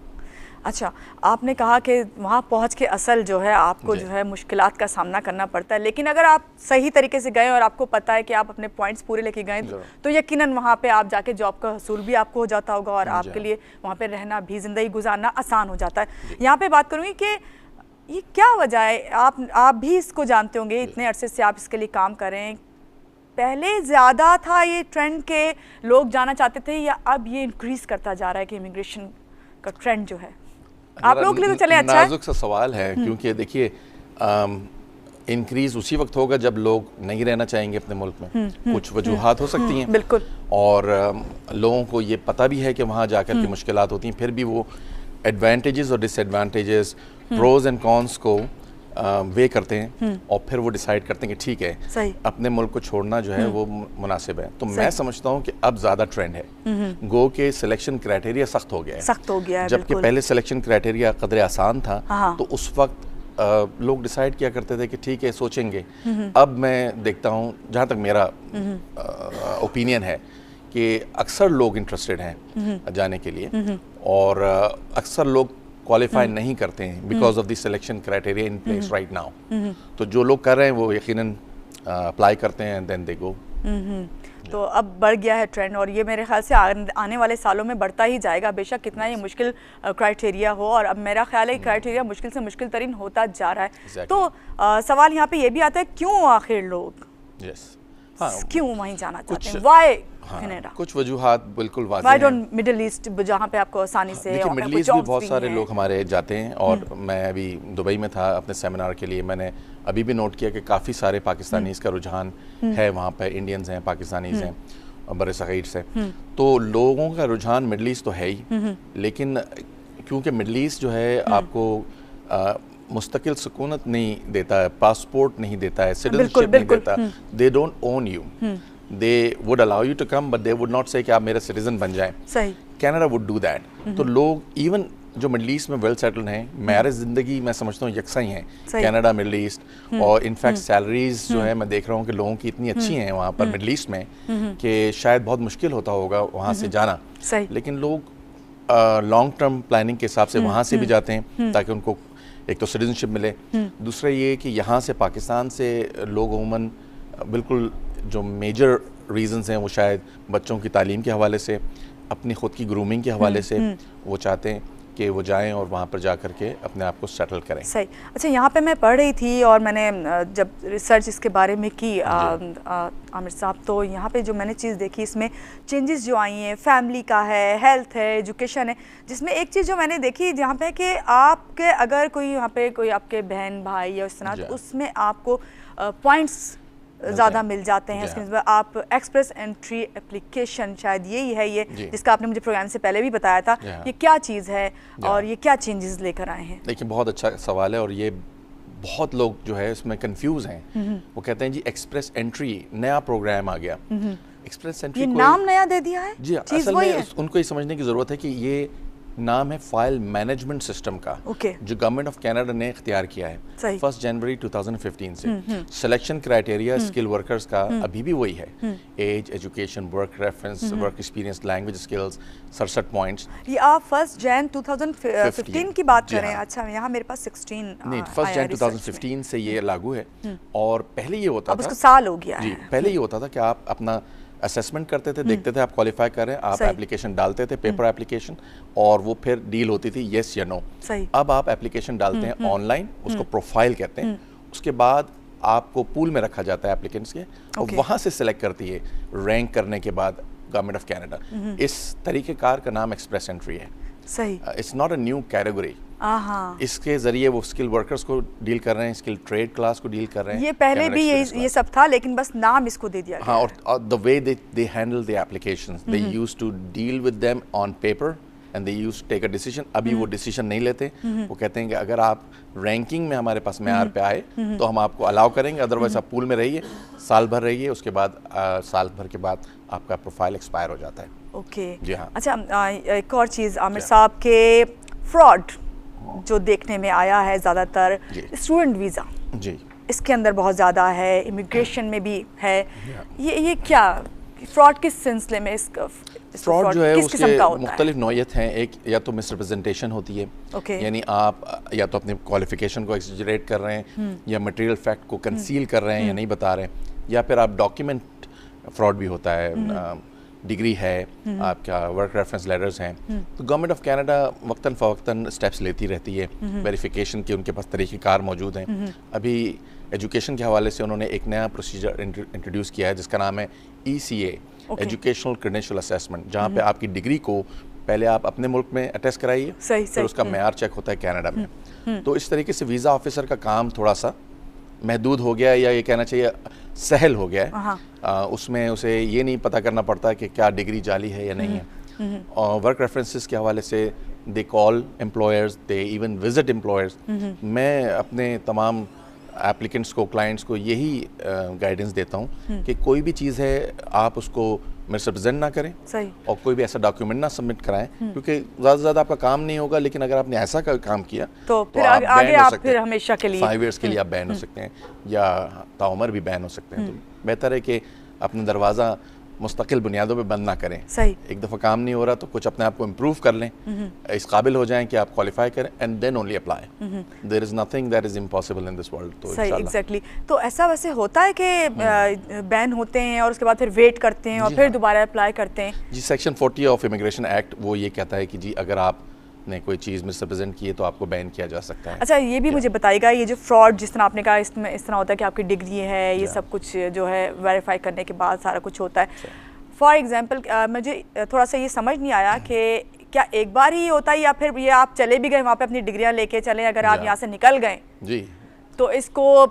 अच्छा, आपने कहा कि वहाँ पहुँच के असल जो है आपको जो है मुश्किलात का सामना करना पड़ता है, लेकिन अगर आप सही तरीके से गए और आपको पता है कि आप अपने पॉइंट्स पूरे लेके गए तो यकीनन वहाँ पे आप जाके जॉब का हसूल भी आपको हो जाता होगा और आपके लिए वहाँ पे रहना भी, ज़िंदगी गुजारना आसान हो जाता है। यहाँ पे बात करूँगी कि ये क्या वजह है? आप भी इसको जानते होंगे, इतने अरसे से आप इसके लिए काम कर रहे हैं। पहले ज़्यादा था ये ट्रेंड के लोग जाना चाहते थे, या अब ये इंक्रीज करता जा रहा है कि इमिग्रेशन का ट्रेंड जो है? आप लोगों के लिए तो चले अच्छा है। नाजुक सा सवाल है, क्योंकि देखिए इंक्रीज उसी वक्त होगा जब लोग नहीं रहना चाहेंगे अपने मुल्क में। कुछ वजूहात हो सकती हैं बिल्कुल, और लोगों को ये पता भी है कि वहाँ जाकर की मुश्किलात होती हैं, फिर भी वो एडवांटेजेस और डिसएडवांटेजेस, प्रोज एंड कॉन्स को वे करते हैं और फिर वो डिसाइड करते हैं कि ठीक है अपने मुल्क को छोड़ना जो है वो मुनासिब है। तो मैं समझता हूँ कि अब ज़्यादा ट्रेंड है, गो के सिलेक्शन क्राइटेरिया सख्त हो गया है, जबकि पहले सिलेक्शन क्राइटेरिया कदरे आसान था। तो उस वक्त लोग डिसाइड किया करते थे कि ठीक है सोचेंगे। अब मैं देखता हूँ, जहाँ तक मेरा ओपिनियन है, कि अक्सर लोग इंटरेस्टेड हैं जाने के लिए, और अक्सर लोग क्वालिफाई नहीं करते हैं because of the selection criteria in place right now. तो जो लोग कर रहे हैं वो यकीनन अप्लाई करते हैं, देन दे गो। तो अब बढ़ गया है ट्रेंड, और ये मेरे ख्याल से आने वाले सालों में बढ़ता ही जाएगा, बेशक कितना ही मुश्किल क्राइटेरिया हो। और अब मेरा ख्याल है क्राइटेरिया मुश्किल से मुश्किल तरीन होता जा रहा है। तो सवाल यहाँ पे ये भी आता है, क्यों आखिर लोग क्यों वहीं जाना चाहते हैं? Why Canada? कुछ वजूहात बिल्कुल वाज़ेह हैं। वाई डोंट मिडिल ईस्ट, जहाँ पे आपको आसानी से देखिए मिडिल ईस्ट भी बहुत सारे लोग हमारे जाते हैं, और मैं अभी दुबई में था अपने सेमिनार के लिए, मैंने अभी भी नोट किया कि काफ़ी सारे पाकिस्तानीज़ का रुझान है वहाँ पर, इंडियंस हैं, पाकिस्तानीज़ हैं बरसग़ीर से। तो लोगों का रुझान मिडिल ईस्ट तो है ही, लेकिन क्योंकि मिडिल ईस्ट जो है आपको मुस्तकिल सुकूनत नहीं देता है, पासपोर्ट नहीं देता है, सिटीजनशिप नहीं देता, they don't own you, they would allow you to come but they would not say कि आप मेरे सिटीजन बन जाएं। सही, कनाडा वुड डू दैट। तो लोग इवन जो मिडिल ईस्ट में वेल सेटल्ड हैं, मैरिज ज़िंदगी मैं समझता हूँ यकसा ही हैं कनाडा मिडिल ईस्ट, और इनफैक्ट सैलरीज जो है मैं देख रहा हूँ कि लोगों की इतनी अच्छी हैं वहाँ पर मिडिल ईस्ट में कि शायद बहुत मुश्किल होता होगा वहाँ से जाना। लेकिन लोग लॉन्ग टर्म प्लानिंग के हिसाब से वहाँ से भी जाते हैं ताकि उनको एक तो सिटीजनशिप मिले, दूसरा ये कि यहाँ से पाकिस्तान से लोग अमूमन बिल्कुल जो मेजर रीजंस हैं वो शायद बच्चों की तालीम के हवाले से, अपनी ख़ुद की ग्रूमिंग के हवाले से वो चाहते हैं कि वो जाएं और वहाँ पर जा कर के अपने आप को सेटल करें। सही। अच्छा, यहाँ पे मैं पढ़ रही थी और मैंने जब रिसर्च इसके बारे में की आमिर साहब, तो यहाँ पे जो मैंने चीज़ देखी इसमें चेंजेस जो आई हैं, फैमिली का है, हेल्थ है, एजुकेशन है, जिसमें एक चीज़ जो मैंने देखी जहाँ पे कि आपके अगर कोई यहाँ पे कोई आपके बहन भाई या उस तरह, तो उसमें आपको पॉइंट्स ज़्यादा मिल जाते हैं। उसके बाद आप एक्सप्रेस एंट्री एप्लीकेशन, शायद यही है ये जिसका आपने मुझे प्रोग्राम से पहले भी बताया था, ये क्या चीज़ है और ये क्या चेंजेस लेकर आए हैं? देखिए बहुत अच्छा सवाल है, और ये बहुत लोग जो है इसमें कंफ्यूज हैं। वो कहते हैं जी एक्सप्रेस एंट्री नया प्रोग्राम आ गया, एक्सप्रेस एंट्री नाम नया दे दिया है जी। असल में उनको ये समझने की ज़रूरत है कि ये नाम है फाइल मैनेजमेंट सिस्टम का, जो गवर्नमेंट ऑफ कनाडा ने इख्तियार किया है 1 जनवरी 2015 से। सिलेक्शन क्राइटेरिया स्किल वर्कर्स का अभी भी वही है, age, education, work reference, work experience, language skills, 67 points. ये आप 1 जन 2015 की बात कर रहे हैं? अच्छा, यहाँ मेरे पास 16 नहीं, 1 जन 2015 से ये लागू है। और पहले ये होता था, साल हो गया जी, पहले ये होता था कि आप अपना असेसमेंट करते थे, देखते थे आप क्वालिफाई कर रहे हैं, आप एप्लीकेशन डालते थे, पेपर एप्लीकेशन, और वो फिर डील होती थी येस या नो। अब आप एप्लीकेशन डालते हैं ऑनलाइन, उसको प्रोफाइल कहते हैं, उसके बाद आपको पूल में रखा जाता है एप्लीकेंट्स के, और वहाँ से सिलेक्ट करती है रैंक करने के बाद गवर्नमेंट ऑफ कनाडा। इस तरीक़ेकार का नाम एक्सप्रेस एंट्री है। सही, it's not a new category. इसके जरिए वो स्किल वर्कर्स को डील कर रहे हैं, स्किल ट्रेड क्लास को डील कर रहे हैं। ये पहले भी ये सब था, लेकिन बस नाम इसको दे दिया गया। हाँ, और the way they handle the applications, they used to deal with them on paper and they used to take a decision. अभी वो डिसीजन नहीं लेते, वो कहते हैं कि अगर आप रैंकिंग में हमारे पास मेयार पे आए तो हम आपको अलाउ करेंगे, अदरवाइज आप पूल में रहिए, साल भर रहिए, उसके बाद साल भर के बाद आपका प्रोफाइल एक्सपायर हो जाता है। ओके, जी हाँ। अच्छा, एक और चीज़ आमिर साहब के फ्रॉड जो देखने में आया है ज़्यादातर, स्टूडेंट वीज़ा जी, इसके अंदर बहुत ज़्यादा है, इमिग्रेशन में भी है, ये क्या फ्रॉड किस सिलसिले में? इसका फ्रॉड जो है उसके मुख्तलिफ नौयत हैं। एक या तो मिसरिप्रेजेंटेशन होती है, यानी आप या तो अपनी क्वालिफिकेशन को एक्सजरेट कर रहे हैं, या मटेरियल फैक्ट को कंसील कर रहे हैं या नहीं बता रहे हैं, या फिर आप डॉक्यूमेंट फ्रॉड भी होता है, डिग्री है, आपका वर्क रेफरेंस लेटर्स हैं, तो गवर्नमेंट ऑफ कनाडा वक्तन फ़वक्तन स्टेप्स लेती रहती है वेरिफिकेशन के, उनके पास तरीक़ेकार मौजूद हैं। अभी एजुकेशन के हवाले से उन्होंने एक नया प्रोसीजर इंट्रोड्यूस किया है जिसका नाम है ECA, एजुकेशनल क्रेडेंशियल असेसमेंट, जहाँ पे आपकी डिग्री को पहले आप अपने मुल्क में अटेस्ट कराइए, फिर उसका मेयार चेक होता है कनाडा में। तो इस तरीके से वीज़ा ऑफिसर का काम थोड़ा सा महदूद हो गया है, या ये कहना चाहिए सहल हो गया है। उसमें उसे ये नहीं पता करना पड़ता कि क्या डिग्री जाली है या नहीं है। और वर्क रेफरेंसेस के हवाले से they call employers, they even visit employers. मैं अपने तमाम एप्लीकेंट्स को, क्लाइंट्स को यही गाइडेंस देता हूँ कि कोई भी चीज़ है आप उसको मिसरिप्रेजेंट ना करें, सही, और कोई भी ऐसा डॉक्यूमेंट ना सबमिट कराएं, क्योंकि ज़्यादा से ज़्यादा आपका काम नहीं होगा, लेकिन अगर आपने ऐसा काम किया तो फिर आगे आप फिर हमेशा के लिए 5 ईयर्स के लिए आप बैन हो सकते हैं, या ताउमर भी बैन हो सकते हैं। तो बेहतर है कि अपना दरवाज़ा मुस्तकिल बुनियादों पे बंद ना करें। सही, एक दफ़ा काम नहीं हो रहा तो कुछ अपने आप को इम्प्रूव कर लें, इस काबिल हो जाएं कि आप क्वालिफाई करें, and then only apply. There is nothing that is impossible in this world. तो सही, एग्जैक्टली। तो ऐसा वैसे होता है कि बैन होते हैं और उसके बाद फिर वेट करते हैं और फिर दोबारा अप्लाई करते हैं? जी, सेक्शन 40 ऑफ इमिग्रेशन एक्ट वो ये कहता है कि जी अगर आप ने कोई चीज़ मिसरिप्रेजेंट की है तो आपको बैन किया जा सकता है। अच्छा, ये भी मुझे बताइएगा, ये जो फ्रॉड जिस तरह आपने कहा, इसमें इस तरह होता है कि आपकी डिग्री है, ये सब कुछ जो है वेरीफाई करने के बाद सारा कुछ होता है। फॉर एग्जाम्पल मुझे थोड़ा सा ये समझ नहीं आया कि क्या एक बार ही होता है या फिर ये आप चले भी गए वहाँ पे अपनी डिग्रियाँ लेके चले, अगर आप यहाँ से निकल गए जी तो इसको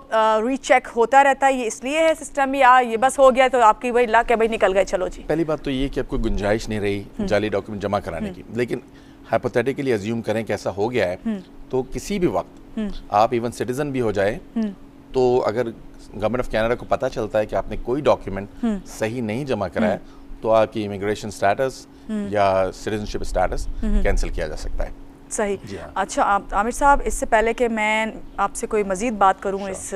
रीचेक होता रहता है? ये इसलिए है सिस्टम, या ये बस हो गया तो आपकी वही लक है, भाई निकल गए चलो जी? पहली बात तो ये कि अब कोई गुंजाइश नहीं रही जाली डॉक्यूमेंट जमा कराने की, लेकिन हाइपोथेटिकली अज्यूम करें कि ऐसा हो गया है, तो किसी भी वक्त आप इवन सिटीजन भी हो जाए, तो अगर गवर्नमेंट ऑफ कनाडा को पता चलता है कि आपने कोई डॉक्यूमेंट सही नहीं जमा कराया, तो आपकी इमिग्रेशन स्टेटस या सिटीजनशिप स्टेटस कैंसिल किया जा सकता है। सही। अच्छा आमिर साहब, इससे पहले कि मैं आपसे कोई मज़ीद बात करूं इस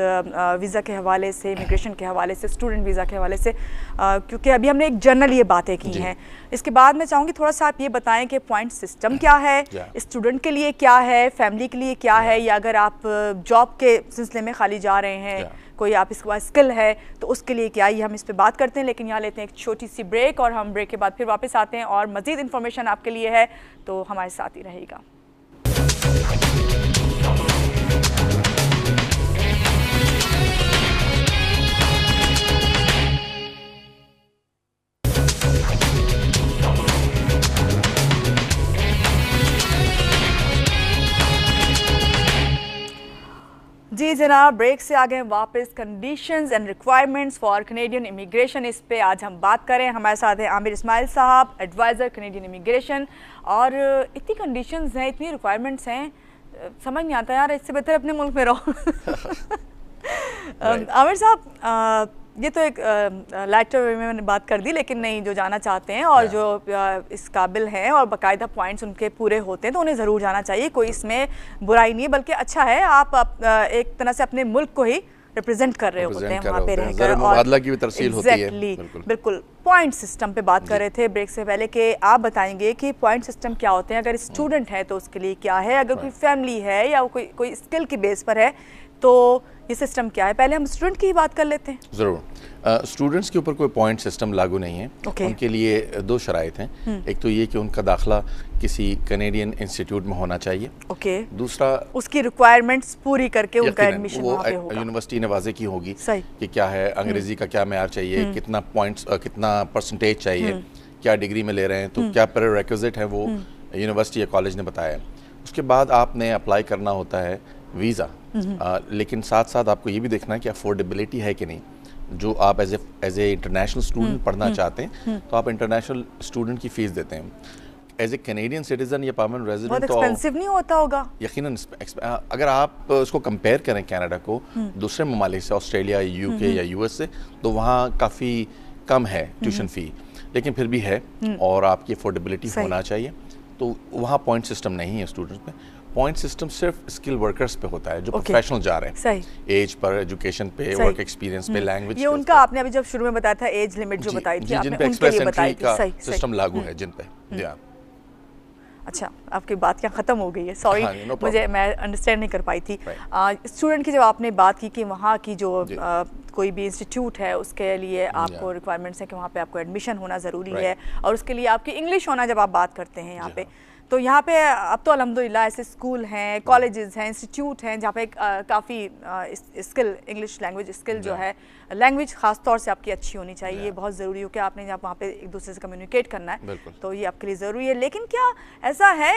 वीज़ा के हवाले से, इमिग्रेशन के हवाले से, स्टूडेंट वीज़ा के हवाले से, क्योंकि अभी हमने एक जनरल ये बातें की हैं, इसके बाद मैं चाहूँगी थोड़ा सा आप ये बताएं कि पॉइंट सिस्टम क्या है, स्टूडेंट के लिए क्या है, फैमिली के लिए क्या है, या अगर आप जॉब के सिलसिले में खाली जा रहे हैं, कोई आप इसके बाद स्किल है तो उसके लिए क्या, ये हम इस पे बात करते हैं। लेकिन यहाँ लेते हैं एक छोटी सी ब्रेक, और हम ब्रेक के बाद फिर वापस आते हैं और मज़ीद इन्फॉर्मेशन आपके लिए है, तो हमारे साथ ही रहेगा। जी जनाब, ब्रेक से आ गए वापस। Conditions and requirements for Canadian immigration, इस पे आज हम बात करें। हमारे साथ हैं आमिर इस्माइल साहब, एडवाइज़र कैनेडियन इमिग्रेशन। और इतनी कंडीशंस हैं, इतनी रिक्वायरमेंट्स हैं, समझ नहीं आता यार, इससे बेहतर अपने मुल्क में रहो। आमिर साहब, ये तो एक लाइटर वे में मैंने बात कर दी, लेकिन नहीं, जो जाना चाहते हैं और जो इस काबिल हैं और बाकायदा पॉइंट्स उनके पूरे होते हैं तो उन्हें ज़रूर जाना चाहिए, कोई इसमें बुराई नहीं है, बल्कि अच्छा है। आप एक तरह से अपने मुल्क को ही रिप्रेजेंट कर रहे होते हैं वहाँ पे रहकर, और मुबादला की भी तरसील होती है। बिल्कुल। पॉइंट सिस्टम पे बात कर रहे थे ब्रेक से पहले कि आप बताएंगे कि पॉइंट सिस्टम क्या होते हैं, अगर स्टूडेंट है तो उसके लिए क्या है, अगर कोई फैमिली है या कोई स्किल की बेस पर है तो ये सिस्टम क्या है। पहले हम स्टूडेंट की ही बात कर लेते हैं। ज़रूर। स्टूडेंट्स के ऊपर कोई पॉइंट सिस्टम लागू नहीं है। उनके लिए दो शराइत हैं। एक तो ये कि उनका दाखिला किसी कैनेडियन इंस्टीट्यूट में होना चाहिए। दूसरा, उसकी रिक्वायरमेंट्स पूरी करके उनका एडमिशन वहाँ पे होगा। यूनिवर्सिटी ने वाज़े की होगी कि क्या है, अंग्रेजी का क्या मेयार चाहिए, कितना पॉइंट्स, कितना परसेंटेज चाहिए, क्या डिग्री में ले रहे हैं, तो क्या प्रीरेक्विजिट है, वो यूनिवर्सिटी या कॉलेज ने बताया। उसके बाद आपने अप्लाई करना होता है वीज़ा, लेकिन साथ साथ आपको ये भी देखना है कि अफोर्डेबिलिटी है कि नहीं। जो आप एज ए इंटरनेशनल स्टूडेंट पढ़ना चाहते हैं तो आप इंटरनेशनल स्टूडेंट की फ़ीस देते हैं। एज ए कैनेडियन सिटीजन या परमानेंट रेजिडेंट तो एक्सपेंसिव नहीं होता होगा यकीनन। अगर आप उसको कंपेयर करें कनाडा को दूसरे ममालिक से, ऑस्ट्रेलिया, यूके या यूएस से, तो वहाँ काफ़ी कम है ट्यूशन फ़ी, लेकिन फिर भी है, और आपकी अफोर्डेबिलिटी होना चाहिए। तो वहाँ पॉइंट सिस्टम नहीं है स्टूडेंट्स में। पॉइंट सिस्टम सिर्फ स्किल वर्कर्स पे होता है, जो प्रोफेशनल जा रहे हैं, एज पर, एजुकेशन पे, वर्क एक्सपीरियंस पे, लैंग्वेज। ये उनका आपने अभी जब शुरू में बताया था एज लिमिट जो बताई थी आपने, उनके लिए बताई थी। सिस्टम लागू है जिन पे। अच्छा, आपकी बात क्या ख़त्म हो गई है? सॉरी, मुझे मैं अंडरस्टैंड नहीं कर पाई थी। स्टूडेंट की जब आपने बात की कि वहाँ की जो कोई भी इंस्टीट्यूट है उसके लिए आपको रिक्वायरमेंट्स है कि वहाँ पे आपको एडमिशन होना ज़रूरी है, और उसके लिए आपकी इंग्लिश होना जब आप बात करते हैं यहाँ पे, तो यहाँ पे अब तो अल्हम्दुलिल्लाह ऐसे स्कूल हैं, कॉलेजेस हैं, इंस्टीट्यूट हैं जहाँ पे काफ़ी स्किल, इंग्लिश लैंग्वेज स्किल जो है, लैंग्वेज ख़ास तौर से आपकी अच्छी होनी चाहिए। ये बहुत ज़रूरी हो कि आपने जब वहाँ पे एक दूसरे से कम्युनिकेट करना है, तो ये आपके लिए ज़रूरी है। लेकिन क्या ऐसा है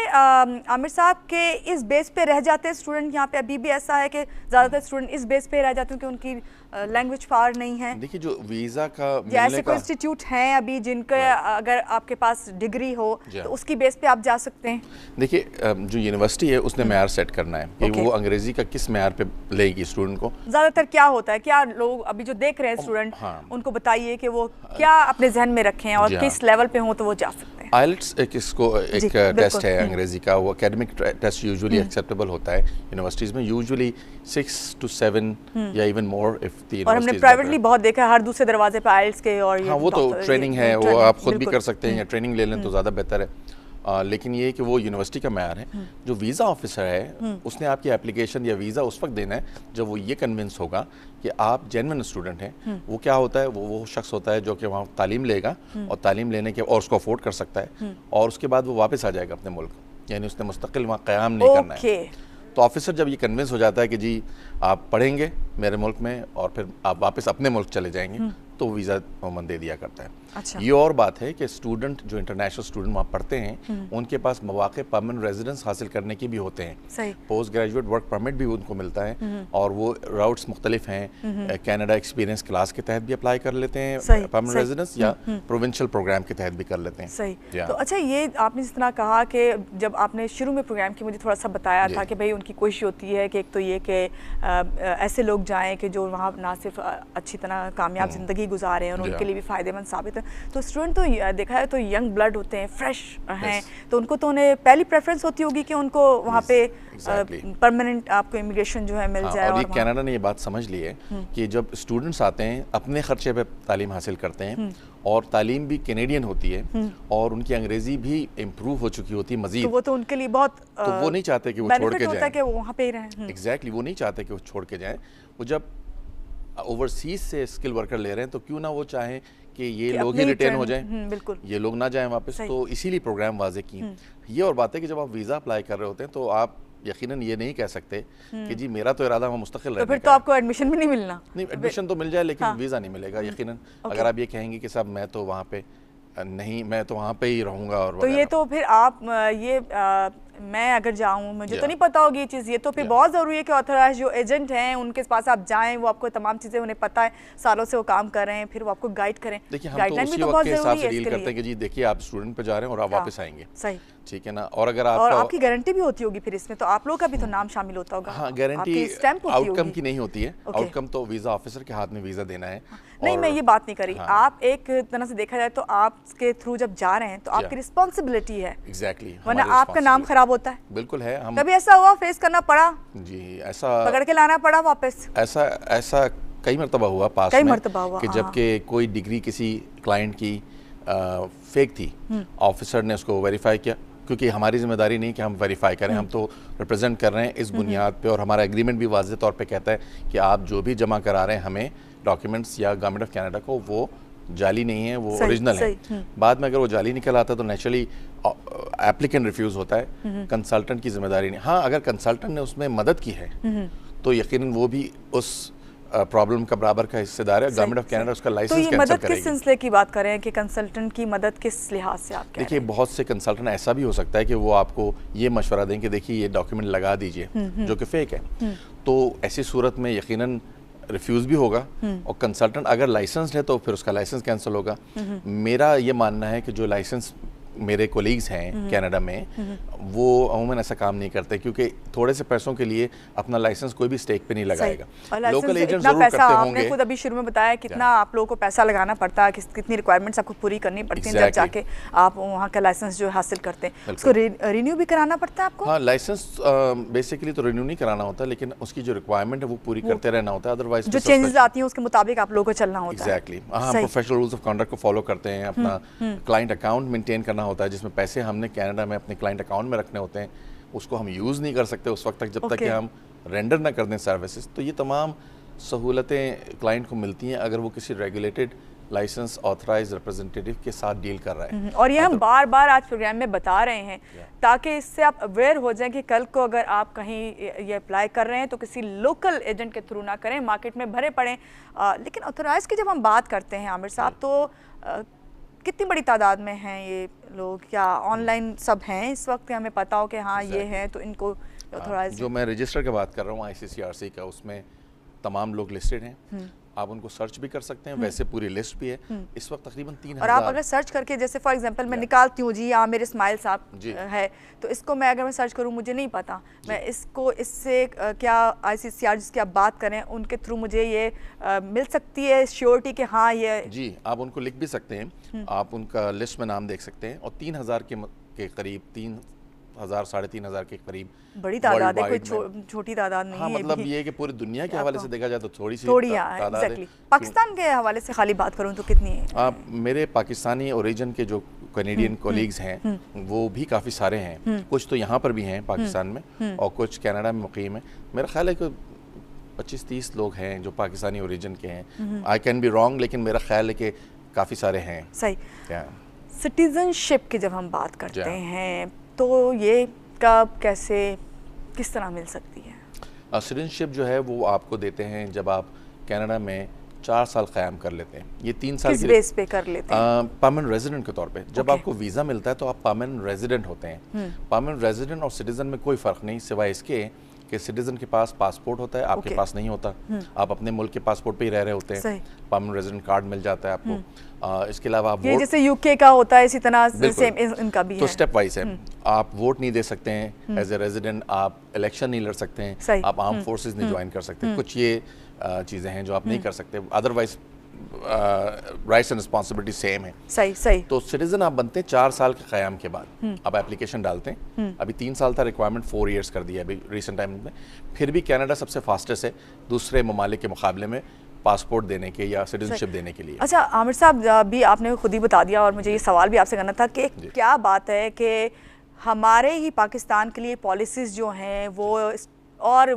आमिर साहब के इस बेस पे रह जाते हैं स्टूडेंट यहाँ पे? अभी भी ऐसा है कि ज़्यादातर स्टूडेंट इस बेस पे रह जाते हैं कि उनकी लैंग्वेज पार नहीं है? देखिए, जो वीज़ा का या ऐसे कोई इंस्टीट्यूट हैं अभी जिनके अगर आपके पास डिग्री हो तो उसकी बेस पे आप जा सकते हैं? देखिए, जो यूनिवर्सिटी है उसने मैार सेट करना है कि वो अंग्रेजी का किस मैार पे लेगी स्टूडेंट को। ज़्यादातर क्या होता है, क्या लोग अभी जो देख रहे हैं स्टूडेंट, उनको बताइए कि वो क्या अपने जहन में रखें और किस लेवल पे हो तो वो जा सकते हैं? आइलेट्स एक टेस्ट है अंग्रेजी का, वो एकेडमिक टेस्ट यूजुअली एक्सेप्टेबल होता है यूनिवर्सिटीज़ में, यूजुअली 6 to 7 या इवन मोर इफ द। और हमने प्राइवेटली बहुत देखा है हर दूसरे दरवाजे पे आइलेट्स के, और हाँ, वो तो ट्रेनिंग है, वो आप खुद भी कर सकते हैं या ट्रेनिंग ले लें तो ज़्यादा बेहतर है। लेकिन ये कि वो यूनिवर्सिटी का मैार है। जो वीज़ा ऑफिसर है उसने आपकी एप्लीकेशन या वीज़ा उस वक्त देना है जब वो ये कन्विंस होगा कि आप जेन्युइन स्टूडेंट हैं। वो क्या होता है, वो शख्स होता है जो कि वहाँ तालीम लेगा और तालीम लेने के और उसको अफोर्ड कर सकता है, और उसके बाद वो वापस आ जाएगा अपने मुल्क, यानी उसने मुस्तकिल वहाँ क़याम नहीं करना है। तो ऑफिसर जब ये कन्विंस हो जाता है कि जी आप पढ़ेंगे मेरे मुल्क में और फिर आप वापस अपने मुल्क चले जाएंगे, तो वीज़ा अमूमन दे दिया करता है। अच्छा। ये और बात है कि स्टूडेंट जो इंटरनेशनल स्टूडेंट वहाँ पढ़ते हैं उनके पास मौके परमानेंट रेजिडेंस हासिल करने के भी होते हैं। सही। पोस्ट ग्रेजुएट वर्क परमिट भी उनको मिलता है, और वो राउट्स मुख्तलिफ हैं। कनाडा एक्सपीरियंस क्लास के तहत भी अप्लाई कर लेते हैं परमानेंट रेजिडेंस, या प्रोविंशियल प्रोग्राम के तहत भी कर लेते हैं। सही। तो अच्छा, ये आपने जिस तरह कहा कि जब आपने शुरू में प्रोग्राम की मुझे थोड़ा सा बताया था कि भाई उनकी कोशिश होती है कि एक तो ये कि ऐसे लोग जाएँ कि जो वहाँ ना सिर्फ अच्छी तरह कामयाब ज़िंदगी गुजारें और उनके लिए भी फ़ायदेमंद साबित है। तो स्टूडेंट तो देखा है तो यंग ब्लड होते हैं, फ्रेश हैं, तो उनको तो उन्हें पहली प्रेफरेंस होती होगी कि उनको वहाँ पे परमानेंट आपको इमिग्रेशन जो है मिल जाए। और ये कनाडा ने ये बात समझ ली है कि जब स्टूडेंट्स आते हैं अपने खर्चे पे तालीम हासिल करते हैं, और तालीम भी कैनेडियन होती है और उनकी अंग्रेजी भी इम्प्रूव हो चुकी होती है मजीद, तो वो तो उनके लिए बहुत तो वो नहीं चाहते कि वो छोड़ के जाएं, कि वो वहाँ पे ही रहें। एग्जैक्टली, वो नहीं चाहते कि वो छोड़ के जाएं। वो जब ओवरसीज से स्किल वर्कर ले रहे हैं तो क्यों ना वो चाहें कि ये लोग ही रिटेन हो जाएं, बिल्कुल, ये लोग ना जाएं वापस। तो इसीलिए प्रोग्राम वाजे की। ये और बात है कि जब आप वीज़ा अप्लाई कर रहे होते हैं तो आप यकीनन ये नहीं कह सकते कि जी मेरा तो इरादा वहाँ मुस्तकिल रहने का। तो फिर तो आपको एडमिशन भी नहीं मिलना। नहीं, एडमिशन तो मिल जाए लेकिन वीज़ा नहीं मिलेगा यकीनन। अगर आप ये कहेंगे कि साहब मैं तो वहाँ पे नहीं, मैं तो वहाँ पे ही रहूँगा, और तो ये तो फिर आप मैं अगर जाऊँ, मुझे तो नहीं पता होगी ये चीज़, ये तो फिर बहुत ज़रूरी है कि ऑथराइज जो एजेंट हैं उनके पास आप जाएं, वो आपको तमाम चीज़ें, उन्हें पता है, सालों से वो काम कर रहे हैं, फिर वो आपको गाइड करें। देखिए, हम तो उसी वक्त के हिसाब से डील करते हैं कि जी देखिए आप स्टूडेंट पे जा रहे हैं और आप वापस आएंगे। सही, ठीक है ना। और अगर आपकी गारंटी भी होती होगी फिर इसमें, तो आप लोग का भी तो नाम शामिल होता होगा। हाँ, गारंटी आउटकम की नहीं होती है। आउटकम तो वीज़ा ऑफिसर के हाथ में वीज़ा देना है। नहीं, मैं ये बात नहीं कर रही। आप एक तरह से देखा जाए तो आपके थ्रू जब जा रहे हैं तो आपकी रिस्पॉन्सिबिलिटी है। एग्जैक्टली, वरना आपका नाम खराब होता है। बिल्कुल है। हम कभी ऐसा हुआ फेस करना पड़ा? जी, ऐसा पकड़ के लाना पड़ा वापस? ऐसा कई मरतबा हुआ पास में कि जबकि कोई डिग्री किसी क्लाइंट की फेक थी, ऑफिसर ने उसको वेरीफाई किया, क्योंकि हमारी जिम्मेदारी नहीं कि हम वेरीफाई करें, हम तो रिप्रेजेंट कर रहे हैं इस बुनियाद पे, और हमारा एग्रीमेंट भी वाज़ेह तौर पे कहता है कि आप जो भी जमा करा रहे हैं हमें डॉक्यूमेंट्स या गवर्नमेंट ऑफ कनाडा को, वो जाली नहीं है, वो ओरिजिनल है। बाद में अगर वो जाली निकल आता है तो नेचुरली एप्लीकेंट रिफ्यूज़ होता है, कंसल्टेंट की जिम्मेदारी नहीं। हाँ, अगर कंसल्टेंट ने उसमें मदद की है तो यकीनन वो भी उस प्रॉब्लम का बराबर का हिस्सेदार है। गवर्नमेंट ऑफ कनाडा उसका लाइसेंस कैंसिल करेगी। मदद किस सिलसिले की बात करें कि कंसल्टेंट की मदद किस लिहाज से आप कह रहे हैं? देखिए, बहुत से कंसल्टेंट ऐसा भी हो सकता है कि वो आपको ये मशवरा दें कि देखिए ये डॉक्यूमेंट लगा दीजिए जो कि फेक है, तो ऐसी सूरत में यकीनन रिफ्यूज़ भी होगा, और कंसल्टेंट अगर लाइसेंस है तो फिर उसका लाइसेंस कैंसिल होगा। मेरा ये मानना है कि जो लाइसेंस मेरे कोलीग्स हैं कनाडा में, वो अमूमन ऐसा काम नहीं करते, क्योंकि थोड़े से पैसों के लिए अपना लाइसेंस कोई भी स्टेक पे नहीं लगाएगा। लोकल एजेंट जरूर करते होंगे। आपने खुद अभी शुरू में बताया कितना आप लोगों को पैसा लगाना पड़ता है, कितनी रिक्वायरमेंट्स आपको पूरी करनी पड़ती हैं जब जाके आप वहाँ का लाइसेंस जो हासिल करते हैं। उसको रिन्यू भी कराना पड़ता है आपको? हाँ, लाइसेंस बेसिकली तो रिन्यू नहीं कराना होता, लेकिन उसकी जो रिक्वायरमेंट है वो पूरी करते रहना होता है। अदरवाइज जो चेंजेस आती हैं उसके मुताबिक आप लोगों को चलना होता है। एग्जैक्टली, हाँ, प्रोफेशनल रूल्स ऑफ कंडक्ट को फॉलो करते हैं। अपना क्लाइंट अकाउंट मेंटेन करना होता है, जिसमें पैसे हमने कनाडा में अपने क्लाइंट अकाउंट में रखने होते हैं, उसको हम यूज़ नहीं कर सकते उस वक्त तक जब तक कि हम रेंडर ना कर दें सर्विसेज। तो ये तमाम सहूलतें क्लाइंट को मिलती हैं अगर वो किसी रेगुलेटेड लाइसेंस ऑथराइज रिप्रेजेंटेटिव के साथ डील कर रहा है। और ये हम बार बार आज प्रोग्राम में बता रहे हैं ताकि इससे आप अवेयर हो जाएं कि कल को अगर आप कहीं ये अप्लाई कर रहे हैं तो किसी लोकल एजेंट के थ्रू ना करें, मार्केट में भरे पड़ें। लेकिन ऑथराइज की जब हम बात करते हैं आमिर साहब, तो कितनी बड़ी तादाद में हैं ये लोग, या ऑनलाइन सब हैं इस वक्त हमें पता हो कि हाँ ये हैं तो इनको ऑथराइज? जो मैं रजिस्टर की बात कर रहा हूँ ICCRC का, उसमें तमाम लोग लिस्टेड हैं। आप उनको सर्च भी कर सकते हैं, वैसे पूरी लिस्ट भी है। इस वक्त तकरीबन 3000। और आप अगर सर्च करके, जैसे फॉर एग्जांपल मैं निकालती हूँ जी आमिर इस्माइल साहब है, तो इसको मैं अगर मैं सर्च करूँ, मुझे नहीं पता, मैं इसको इससे क्या ICCR जिसकी आप बात करें उनके थ्रू मुझे ये मिल सकती है श्योरिटी कि हाँ ये? जी, आप उनको लिख भी सकते हैं, आप उनका लिस्ट में नाम देख सकते हैं। और 3000 के करीब, 3000 साढ़े 3000 के करीब बड़ी तादाद है, कोई छोटी तादाद नहीं है। हाँ, मतलब ये है कि पूरी दुनिया के हवाले से देखा जाए तो थोड़ी तादाद है। पाकिस्तान के हवाले से खाली बात करूं तो कितनी है? आप मेरे पाकिस्तानी ओरिजिन के जो कैनेडियन कोलीग्स हैं वो भी काफ़ी सारे हैं। कुछ तो यहाँ पर भी हैं पाकिस्तान में और कुछ कनाडा में मुकीम है। मेरा ख्याल है कि 25-30 लोग हैं जो पाकिस्तानी ओरिजिन के हैं। आई कैन बी रॉन्ग, लेकिन मेरा ख्याल है कि काफ़ी सारे हैं। सही। सिटीजनशिप की जब हम बात करते हैं तो ये कब, कैसे, किस तरह मिल सकती है? सिटीजनशिप जो है वो आपको देते हैं जब आप कनाडा में 4 साल क़याम कर लेते हैं। ये 3 साल किस बेस पे कर लेते हैं? परमानेंट रेजिडेंट के तौर पे। जब आपको वीज़ा मिलता है तो आप परमानेंट रेजिडेंट होते हैं। परमानेंट रेजिडेंट और सिटीजन में कोई फ़र्क नहीं, सिवाय इसके कि सिटीजन के पास पासपोर्ट होता है, आपके पास नहीं होता। आप अपने मुल्क के पासपोर्ट पे ही रह रहे होते हैं। परमानेंट रेजिडेंट कार्ड मिल जाता है आपको। इसके अलावा आप जैसे यूके का होता है इसी तरह सेम इनका भी है। तो स्टेप वाइज है। आप वोट नहीं दे सकते हैं एज ए रेजिडेंट, आप इलेक्शन नहीं लड़ सकते हैं, आप आर्म फोर्सेस नहीं ज्वाइन कर सकते। कुछ ये चीज़ें हैं जो आप नहीं कर सकते, otherwise rights and responsibility same है। सही सही। तो सिटीजन आप बनते हैं 4 साल के क़याम के बाद। आप एप्लीकेशन डालते हैं। अभी 3 साल था रिक्वायरमेंट, 4 ईयर्स कर दिया अभी रिसेंट टाइम में। फिर भी कनाडा सबसे फास्टेस्ट है दूसरे ममालिक के मुकाबले में पासपोर्ट देने के या सिटीजनशिप देने के लिए। अच्छा आमिर साहब, भी आपने खुद ही बता दिया और मुझे ये सवाल भी आपसे करना था कि क्या बात है कि हमारे ही पाकिस्तान के लिए पॉलिसीज़ जो हैं वो और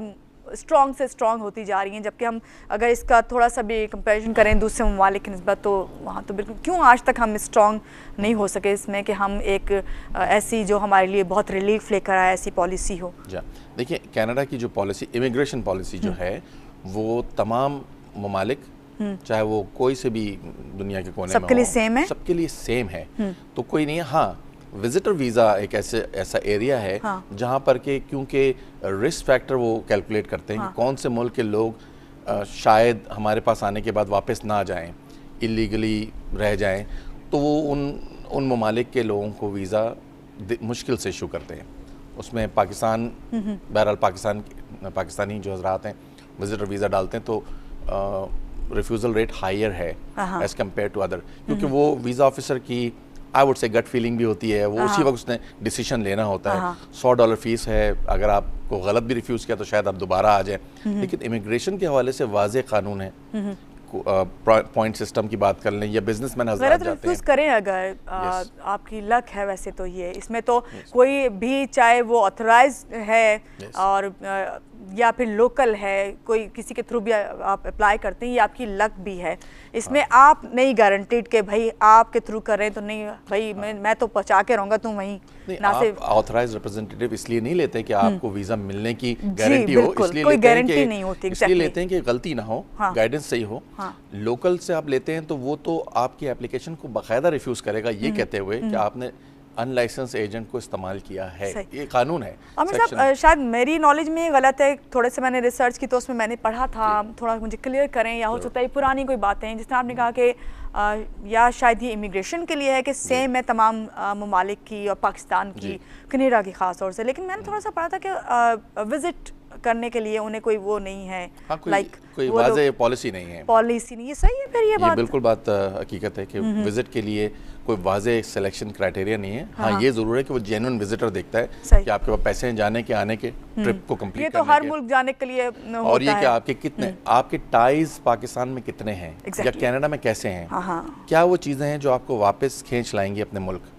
स्ट्रॉन्ग से स्ट्रॉन्ग होती जा रही हैं, जबकि हम अगर इसका थोड़ा सा भी कंपैरिजन करें दूसरे ममालिक की निस्बत तो वहाँ तो बिल्कुल, क्यों आज तक हम स्ट्रॉन्ग नहीं हो सके इसमें कि हम एक ऐसी जो हमारे लिए बहुत रिलीफ लेकर आए ऐसी पॉलिसी हो? देखिए, कनाडा की जो पॉलिसी, इमिग्रेशन पॉलिसी जो है वो तमाम ममालिक, चाहे वो कोई से भी दुनिया के कोने में हो, सबके लिए सेम है। सबके लिए सेम है। तो कोई नहीं है। हाँ, विजिटर वीज़ा एक ऐसा एरिया है जहाँ पर के क्योंकि रिस्क फैक्टर वो कैलकुलेट करते हैं कि कौन से मुल्क के लोग शायद हमारे पास आने के बाद वापस ना जाएं, इलीगली रह जाएं, तो वो उन ममालिक के लोगों को वीज़ा मुश्किल से इशू करते हैं। उसमें पाकिस्तान, बहरहाल पाकिस्तानी जो हजरात हैं विजिटर वीज़ा डालते हैं तो रिफ्यूज़ल रेट हायर है एज़ कम्पेयर टू अदर, क्योंकि वो वीज़ा ऑफिसर की I would say gut feeling भी होती है। वो उसी वक्त उसने डिसीजन लेना होता है। $100 फीस है, अगर आपको गलत भी रिफ्यूज़ किया तो शायद आप दोबारा आ जाए। लेकिन इमिग्रेशन के हवाले से वाज़े कानून है। पॉइंट सिस्टम की बात कर लें या बिजनेसमैन हज़रात जाते हैं करें अगर आपकी लक है, वैसे तो ये इसमें तो कोई भी, चाहे वो ऑथराइज है और या फिर लोकल है, कोई किसी के थ्रू भी आप अप्लाई करते हैं, ये आपकी लक भी है। इसमें आप नहीं गारंटीड कि भाई आपके थ्रू कर रहे हैं तो नहीं भाई मैं तो पहुंचा के रहूँगा, तुम वहीं ना सिर्फ ऑथराइज रिप्रेजेंटेटिव इसलिए नहीं लेते कि आपको वीज़ा मिलने की गारंटी हो, इसलिए कोई गारंटी नहीं होती, इसलिए लेते हैं कि गलती ना हो, गाइडेंस सही हो। लोकल से आप लेते हैं तो वो तो आपकी एप्लीकेशन को बाकायदा रिफ्यूज़ करेगा ये कहते हुए कि आपने अनलाइसेंस एजेंट को इस्तेमाल किया है। ये कानून है। आमिर साहब, शायद मेरी नॉलेज में गलत है, थोड़े से मैंने रिसर्च की तो उसमें मैंने पढ़ा था, थोड़ा मुझे क्लियर करें, या हो सकता है पुरानी कोई बातें हैं जिसमें आपने कहा कि या शायद ये इमिग्रेशन के लिए है कि सेम है तमाम ममालिक की और पाकिस्तान की, कनाडा की ख़ास तौर से। लेकिन मैंने थोड़ा सा पढ़ा था कि विजिट करने के लिए उन्हें कोई वो नहीं है, कोई वाज़ेह पॉलिसी नहीं है। पॉलिसी नहीं है, सही है फिर ये बात? बिल्कुल बात हकीकत है कि विजिट के लिए कोई वाज़ेह सिलेक्शन क्राइटेरिया नहीं है। हाँ, ये ज़रूर है कि वो जेन्युइन विजिटर देखता है कि आपके पास पैसे हैं जाने के, आने के, ट्रिप को कंप्लीट करने के। ये तो हर मुल्क जाने के लिए होता है। और ये कि आपके कितने, आपके टाइज पाकिस्तान में कितने हैं या कनाडा में कैसे हैं, क्या वो चीज़ें हैं जो आपको वापस खींच लाएंगी अपने मुल्क।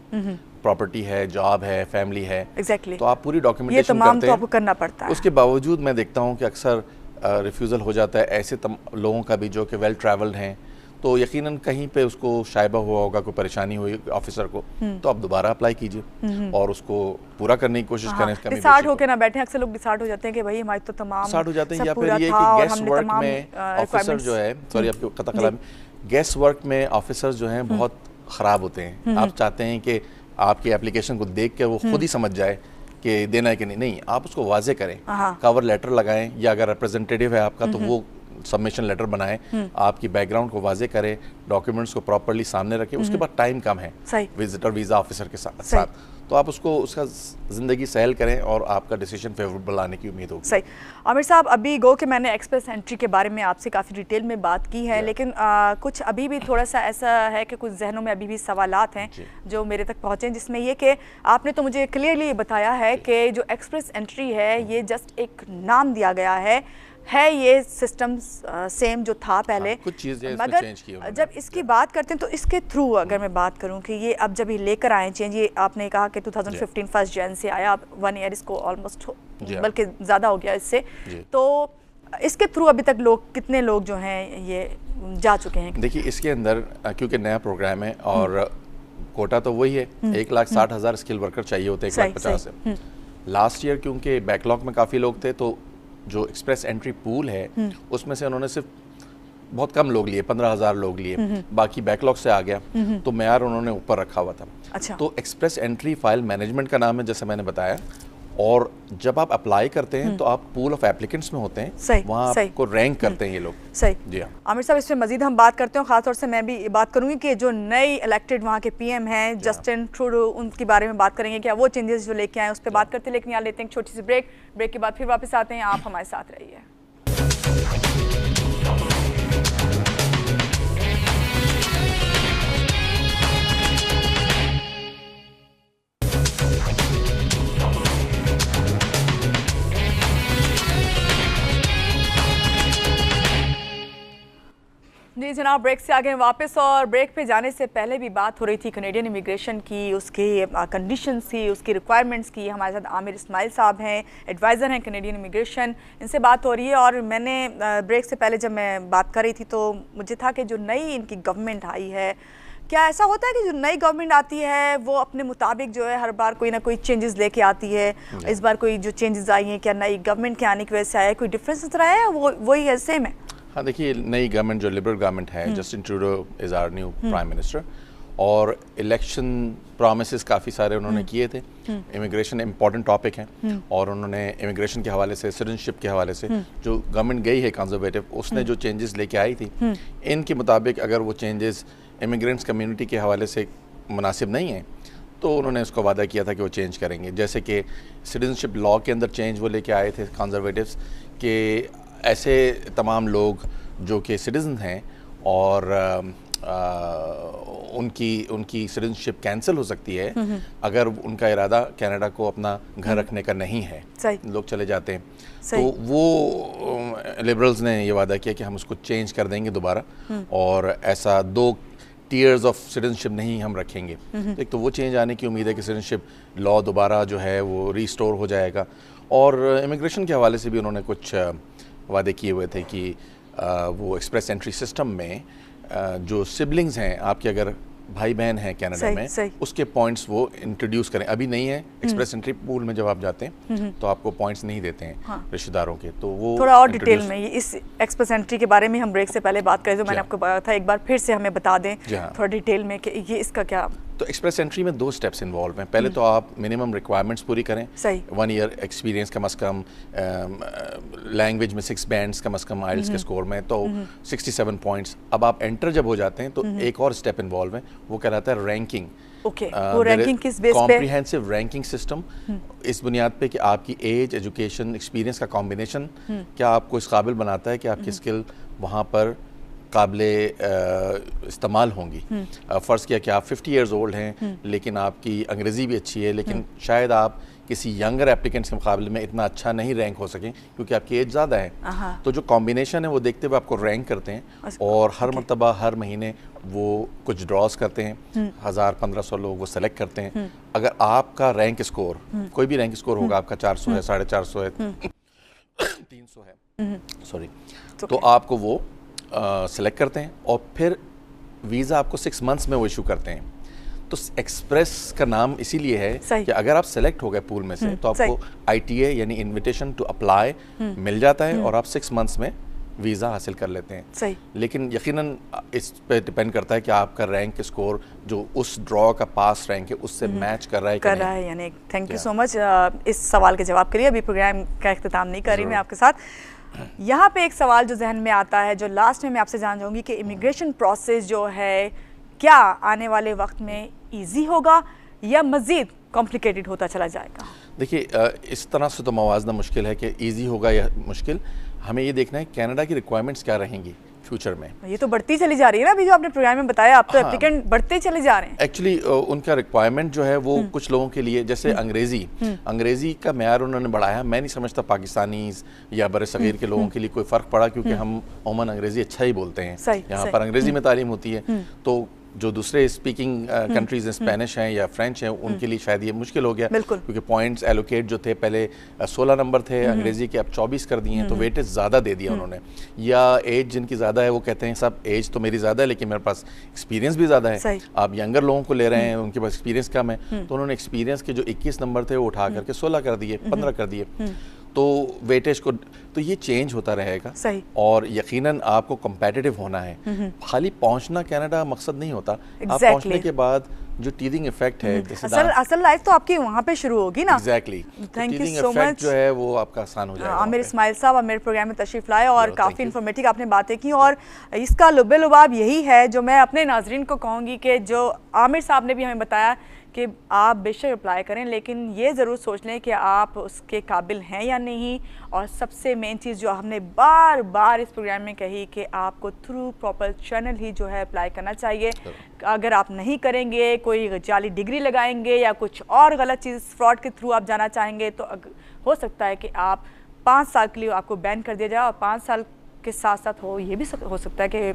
प्रॉपर्टी है, जॉब है, फैमिली है, एग्जैक्टली। तो आप पूरी डॉक्यूमेंटेशन करते हैं, तो आपको करना पड़ता है। उसके बावजूद मैं देखता हूँ कि अक्सर रिफ्यूज़ल हो जाता है ऐसे लोगों का भी जो कि वेल ट्रैवल्ड हैं, तो यकीनन कहीं पे उसको शायबा हुआ होगा, कोई परेशानी हुई ऑफिसर को, तो आप दोबारा अप्लाई कीजिए और उसको पूरा करने की कोशिश करें। डिसार्ट होके ना बैठे, अक्सर लोग डिसार्ट हो जाते हैं कि भाई हमारे तो तमाम डिसार्ट हो जाते हैं, या फिर ये कि गेस्ट वर्क में ऑफिसर जो है, सॉरी आपको कता कलाम, गेस्ट वर्क में ऑफिसर जो हैं बहुत ख़राब होते हैं। आप चाहते हैं कि आपकी एप्लीकेशन को देख के वो खुद ही समझ जाए कि देना है कि नहीं, आप उसको वाजे करें, कवर लेटर लगाएं, या अगर रिप्रेजेंटेटिव है आपका तो वो सबमिशन लेटर बनाएं, आपकी बैकग्राउंड को वाजे करें, डॉक्यूमेंट्स को प्रॉपर्ली सामने रखें। उसके बाद टाइम कम है विजिटर वीज़ा ऑफिसर के साथ, तो आप उसको उसका ज़िंदगी सहल करें और आपका डिसीजन फेवरेबल आने की उम्मीद होगी। सही। आमिर साहब, अभी गो कि मैंने एक्सप्रेस एंट्री के बारे में आपसे काफ़ी डिटेल में बात की है, लेकिन कुछ अभी भी थोड़ा सा ऐसा है कि कुछ जहनों में अभी भी सवालात हैं जो मेरे तक पहुँचे, जिसमें ये कि आपने तो मुझे क्लियरली बताया है कि जो एक्सप्रेस एंट्री है ये जस्ट एक नाम दिया गया है ये सिस्टम सेम जो था पहले, कुछ चीज़ें मगर चेंज की है। जब इसकी बात करते हैं तो इसके थ्रू अगर मैं बात करूं कि ये अब जब ये लेकर आए चेंज, ये आपने कहा कि 2015 फर्स्ट जन से आया, अब 1 ईयर इसको ऑलमोस्ट बल्कि ज़्यादा हो गया इससे, तो इसके थ्रू अभी तक लोग कितने लोग जो हैं ये जा चुके हैं? देखिए, इसके अंदर क्योंकि नया प्रोग्राम है और कोटा तो वही है, 1,60,000 स्किल वर्कर चाहिए होते हैं, 1,50,000 से। लास्ट ईयर क्योंकि बैकलॉग में काफ़ी लोग थे, तो जो एक्सप्रेस एंट्री पूल है उसमें से उन्होंने सिर्फ बहुत कम लोग लिए, 15,000 लोग लिए, बाकी बैकलॉग से आ गया, तो मेयार उन्होंने ऊपर रखा हुआ था। अच्छा। तो एक्सप्रेस एंट्री फाइल मैनेजमेंट का नाम है, जैसे मैंने बताया, और जब आप अप्लाई करते हैं तो आप पूल ऑफ एप्लीकेंट्स में होते हैं, वहाँ आपको रैंक करते हैं ये लोग। सही जी हाँ। आमिर साहब, इसमें मजीद हम बात करते हैं, खासतौर से मैं भी बात करूंगी कि जो नई इलेक्टेड वहाँ के पीएम हैं जस्टिन ट्रूडो, उनके बारे में बात करेंगे, क्या वो चेंजेस जो लेके आए उस पर बात करते हैं। लेकिन यहाँ लेते हैं एक छोटी सी ब्रेक के बाद फिर वापस आते हैं, आप हमारे साथ रहिए। जी जनाब, ब्रेक से आ गए वापस, और ब्रेक पे जाने से पहले भी बात हो रही थी कनेडियन इमिग्रेशन की, उसकी कंडीशंस की, उसकी रिक्वायरमेंट्स की। हमारे साथ आमिर इस्माइल साहब हैं, एडवाइज़र हैं कनेडियन इमिग्रेशन, इनसे बात हो रही है। और मैंने ब्रेक से पहले जब मैं बात कर रही थी तो मुझे था कि जो नई इनकी गवर्नमेंट आई है, क्या ऐसा होता है कि जो नई गवर्नमेंट आती है वो अपने मुताबिक जो है हर बार कोई ना कोई चेंजेस लेके आती है? इस बार कोई जो चेंजेस आई हैं, क्या नई गवर्नमेंट के आने की वजह से आया, कोई डिफरेंस नजर आया है, वो वही है, सेम है? हाँ, देखिए, नई गवर्नमेंट जो लिबरल गवर्नमेंट है, Justin Trudeau is our new prime minister, और इलेक्शन प्रॉमिसेस काफ़ी सारे उन्होंने किए थे। इमिग्रेशन इम्पॉर्टेंट टॉपिक है, और उन्होंने इमिग्रेशन के हवाले से, सिटीजनशिप के हवाले से, जो गवर्नमेंट गई है कंजर्वेटिव, उसने जो चेंजेस लेके आई थी, इनके मुताबिक अगर वो चेंजेस इमिग्रेंट्स कम्युनिटी के हवाले से मुनासिब नहीं है, तो उन्होंने उसको वादा किया था कि वो चेंज करेंगे। जैसे कि सिटीजनशिप लॉ के अंदर चेंज वो लेके आए थे कंजर्वेटिव्स, कि ऐसे तमाम लोग जो कि सिटीज़न हैं और उनकी सिटीजनशिप कैंसिल हो सकती है अगर उनका इरादा कनाडा को अपना घर रखने का नहीं है, लोग चले जाते हैं, तो वो लिबरल्स ने ये वादा किया कि हम उसको चेंज कर देंगे दोबारा, और ऐसा 2 टीयर्स ऑफ सिटीजनशिप नहीं हम रखेंगे। तो एक तो वो चेंज आने की उम्मीद है कि सिटीजनशिप लॉ दोबारा जो है वो रीस्टोर हो जाएगा। और इमिग्रेशन के हवाले से भी उन्होंने कुछ वादे किए हुए थे कि वो एक्सप्रेस एंट्री सिस्टम में जो सिबलिंग्स हैं आपके, अगर भाई बहन हैं कनाडा में, उसके पॉइंट्स वो इंट्रोड्यूस करें। अभी नहीं है, एक्सप्रेस एंट्री पूल में जब आप जाते हैं तो आपको पॉइंट्स नहीं देते हैं रिश्तेदारों के, तो वो थोड़ा और डिटेल में इस एक्सप्रेस एंट्री के बारे में हम ब्रेक से पहले बात करें, तो मैंने आपको बताया था, एक बार फिर से हमें बता दें थोड़ा डिटेल में कि ये इसका क्या। तो एक्सप्रेस एंट्री में 2 स्टेप्स इन्वॉल्व हैं। पहले तो आप मिनिमम रिक्वायरमेंट्स पूरी करें, 1 ईयर एक्सपीरियंस कम से कम, लैंग्वेज में 6 बैंड्स कम से कम आइल्स के स्कोर में, तो 67 पॉइंट्स। अब आप एंटर जब हो जाते हैं तो एक और स्टेप इन्वॉल्व है, वो कहलाता है रैंकिंग। वो रैंकिंग किस बेस पे? कॉम्प्रिहेंसिव रैंकिंग सिस्टम, इस बुनियाद पे कि आपकी एज, एजुकेशन, एक्सपीरियंस का कॉम्बिनेशन क्या आपको इस काबिल बनाता है कि आपकी स्किल वहाँ पर काबिले इस्तेमाल होंगी। फ़र्ज़ किया कि आप 50 ईयर्स ओल्ड हैं लेकिन आपकी अंग्रेज़ी भी अच्छी है, लेकिन शायद आप किसी यंगर एप्लीकेंट्स के मुकाबले में इतना अच्छा नहीं रैंक हो सकें क्योंकि आपकी एज ज़्यादा है। तो जो कॉम्बिनेशन है वो देखते हुए आपको रैंक करते हैं, और हर मरतबा हर महीने वो कुछ ड्रॉज करते हैं, 1000-1500 लोग वो सेलेक्ट करते हैं। अगर आपका रैंक स्कोर, कोई भी रैंक स्कोर होगा, आपका 400 है, 450 है, 300 है, सॉरी, तो आपको वो सेलेक्ट करते हैं और फिर वीज़ा आपको 6 मंथ्स में वो इशू करते हैं। तो एक्सप्रेस का नाम इसीलिए है कि अगर आप सेलेक्ट हो गए पूल में से तो आपको ITA यानी इनविटेशन टू अप्लाई मिल जाता है और आप 6 मंथ्स में वीज़ा हासिल कर लेते हैं। सही। लेकिन यकीनन इस पे डिपेंड करता है कि आपका रैंक स्कोर जो उस ड्रॉ का पास रैंक है उससे मैच कर रहा है यानी। थैंक यू सो मच इस सवाल के जवाब के लिए। अभी प्रोग्राम का इख्तिताम नहीं कर रही मैं आपके साथ। यहाँ पे एक सवाल जो जहन में आता है, जो लास्ट में मैं आपसे जान चाहूँगी कि इमिग्रेशन प्रोसेस जो है क्या आने वाले वक्त में ईजी होगा या मज़ीद कॉम्प्लिकेटेड होता चला जाएगा? देखिए, इस तरह से तो मवाजना मुश्किल है कि ईजी होगा या मुश्किल। हमें ये देखना है कनाडा की रिक्वायरमेंट्स क्या रहेंगी फ्यूचर में। ये तो बढ़ती चली जा रही है ना, अभी जो आपने प्रोग्राम में बताया, आप तो एप्लीकेंट बढ़ते चले जा रहे हैं। एक्चुअली उनका रिक्वायरमेंट जो है वो कुछ लोगों के लिए, जैसे अंग्रेजी का मेयार उन्होंने बढ़ाया। मैं नहीं समझता पाकिस्तानीज या बड़े सगीर के लोगों के लिए कोई फ़र्क पड़ा, क्योंकि हम अमूमन अंग्रेजी अच्छा ही बोलते हैं। यहाँ पर अंग्रेजी में तालीम होती है, तो जो दूसरे स्पीकिंग कंट्रीज हैं, स्पेनिश हैं या फ्रेंच हैं, उनके लिए शायद ये मुश्किल हो गया, क्योंकि पॉइंट्स एलोकेट जो थे पहले 16 नंबर थे अंग्रेजी के, अब 24 कर दिए हैं, तो वेटेज ज़्यादा दे दिया उन्होंने। या एज जिनकी ज़्यादा है वो कहते हैं सब एज तो मेरी ज़्यादा है लेकिन मेरे पास एक्सपीरियंस भी ज़्यादा है। आप यंगर लोगों को ले रहे हैं, उनके पास एक्सपीरियंस कम है, तो उन्होंने एक्सपीरियंस के जो 21 नंबर थे वो उठा करके 16 कर दिए, 15 कर दिए। तो वेटेज को, तो ये चेंज होता रहेगा। सही। और यकीनन आपको कम्पेटिटिव होना है। खाली पहुंचना कनाडा मकसद नहीं होता। आप पहुंचने के बाद जो टीदिंग इफेक्ट है, जैसे असल लाइफ तो आपकी वहाँ पे शुरू होगी ना। Exactly. Thank you so much. जो है वो आपका आसान हो जाएगा। आमिर इस्माइल साहब आप मेरे प्रोग्राम में तशरीफ लाए और काफ़ी इन्फॉर्मेटिव आपने बातें की, और इसका लुब्बे लुबाब यही है जो मैं अपने नाजरीन को कहूँगी कि जो आमिर साहब ने भी हमें बताया कि आप बेशक अप्लाई करें, लेकिन ये ज़रूर सोच लें कि आप उसके काबिल हैं या नहीं। और सबसे मेन चीज़ जो हमने बार बार इस प्रोग्राम में कही कि आपको थ्रू प्रॉपर चैनल ही जो है अप्लाई करना चाहिए। अगर आप नहीं करेंगे, कोई जाली डिग्री लगाएंगे या कुछ और गलत चीज़ फ्रॉड के थ्रू आप जाना चाहेंगे, तो हो सकता है कि आप 5 साल के लिए आपको बैन कर दिया जाए, और 5 साल के साथ साथ ये भी हो सकता है कि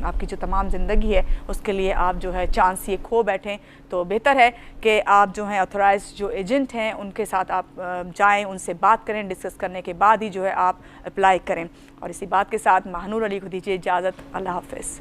आपकी जो तमाम ज़िंदगी है उसके लिए आप जो है चांस ये खो बैठें। तो बेहतर है कि आप जो हैं ऑथराइज जो एजेंट हैं उनके साथ आप जाएं, उनसे बात करें, डिस्कस करने के बाद ही जो है आप अप्लाई करें। और इसी बात के साथ महानूर अली को दीजिए इजाज़त। अल्लाह हाफ़िज़।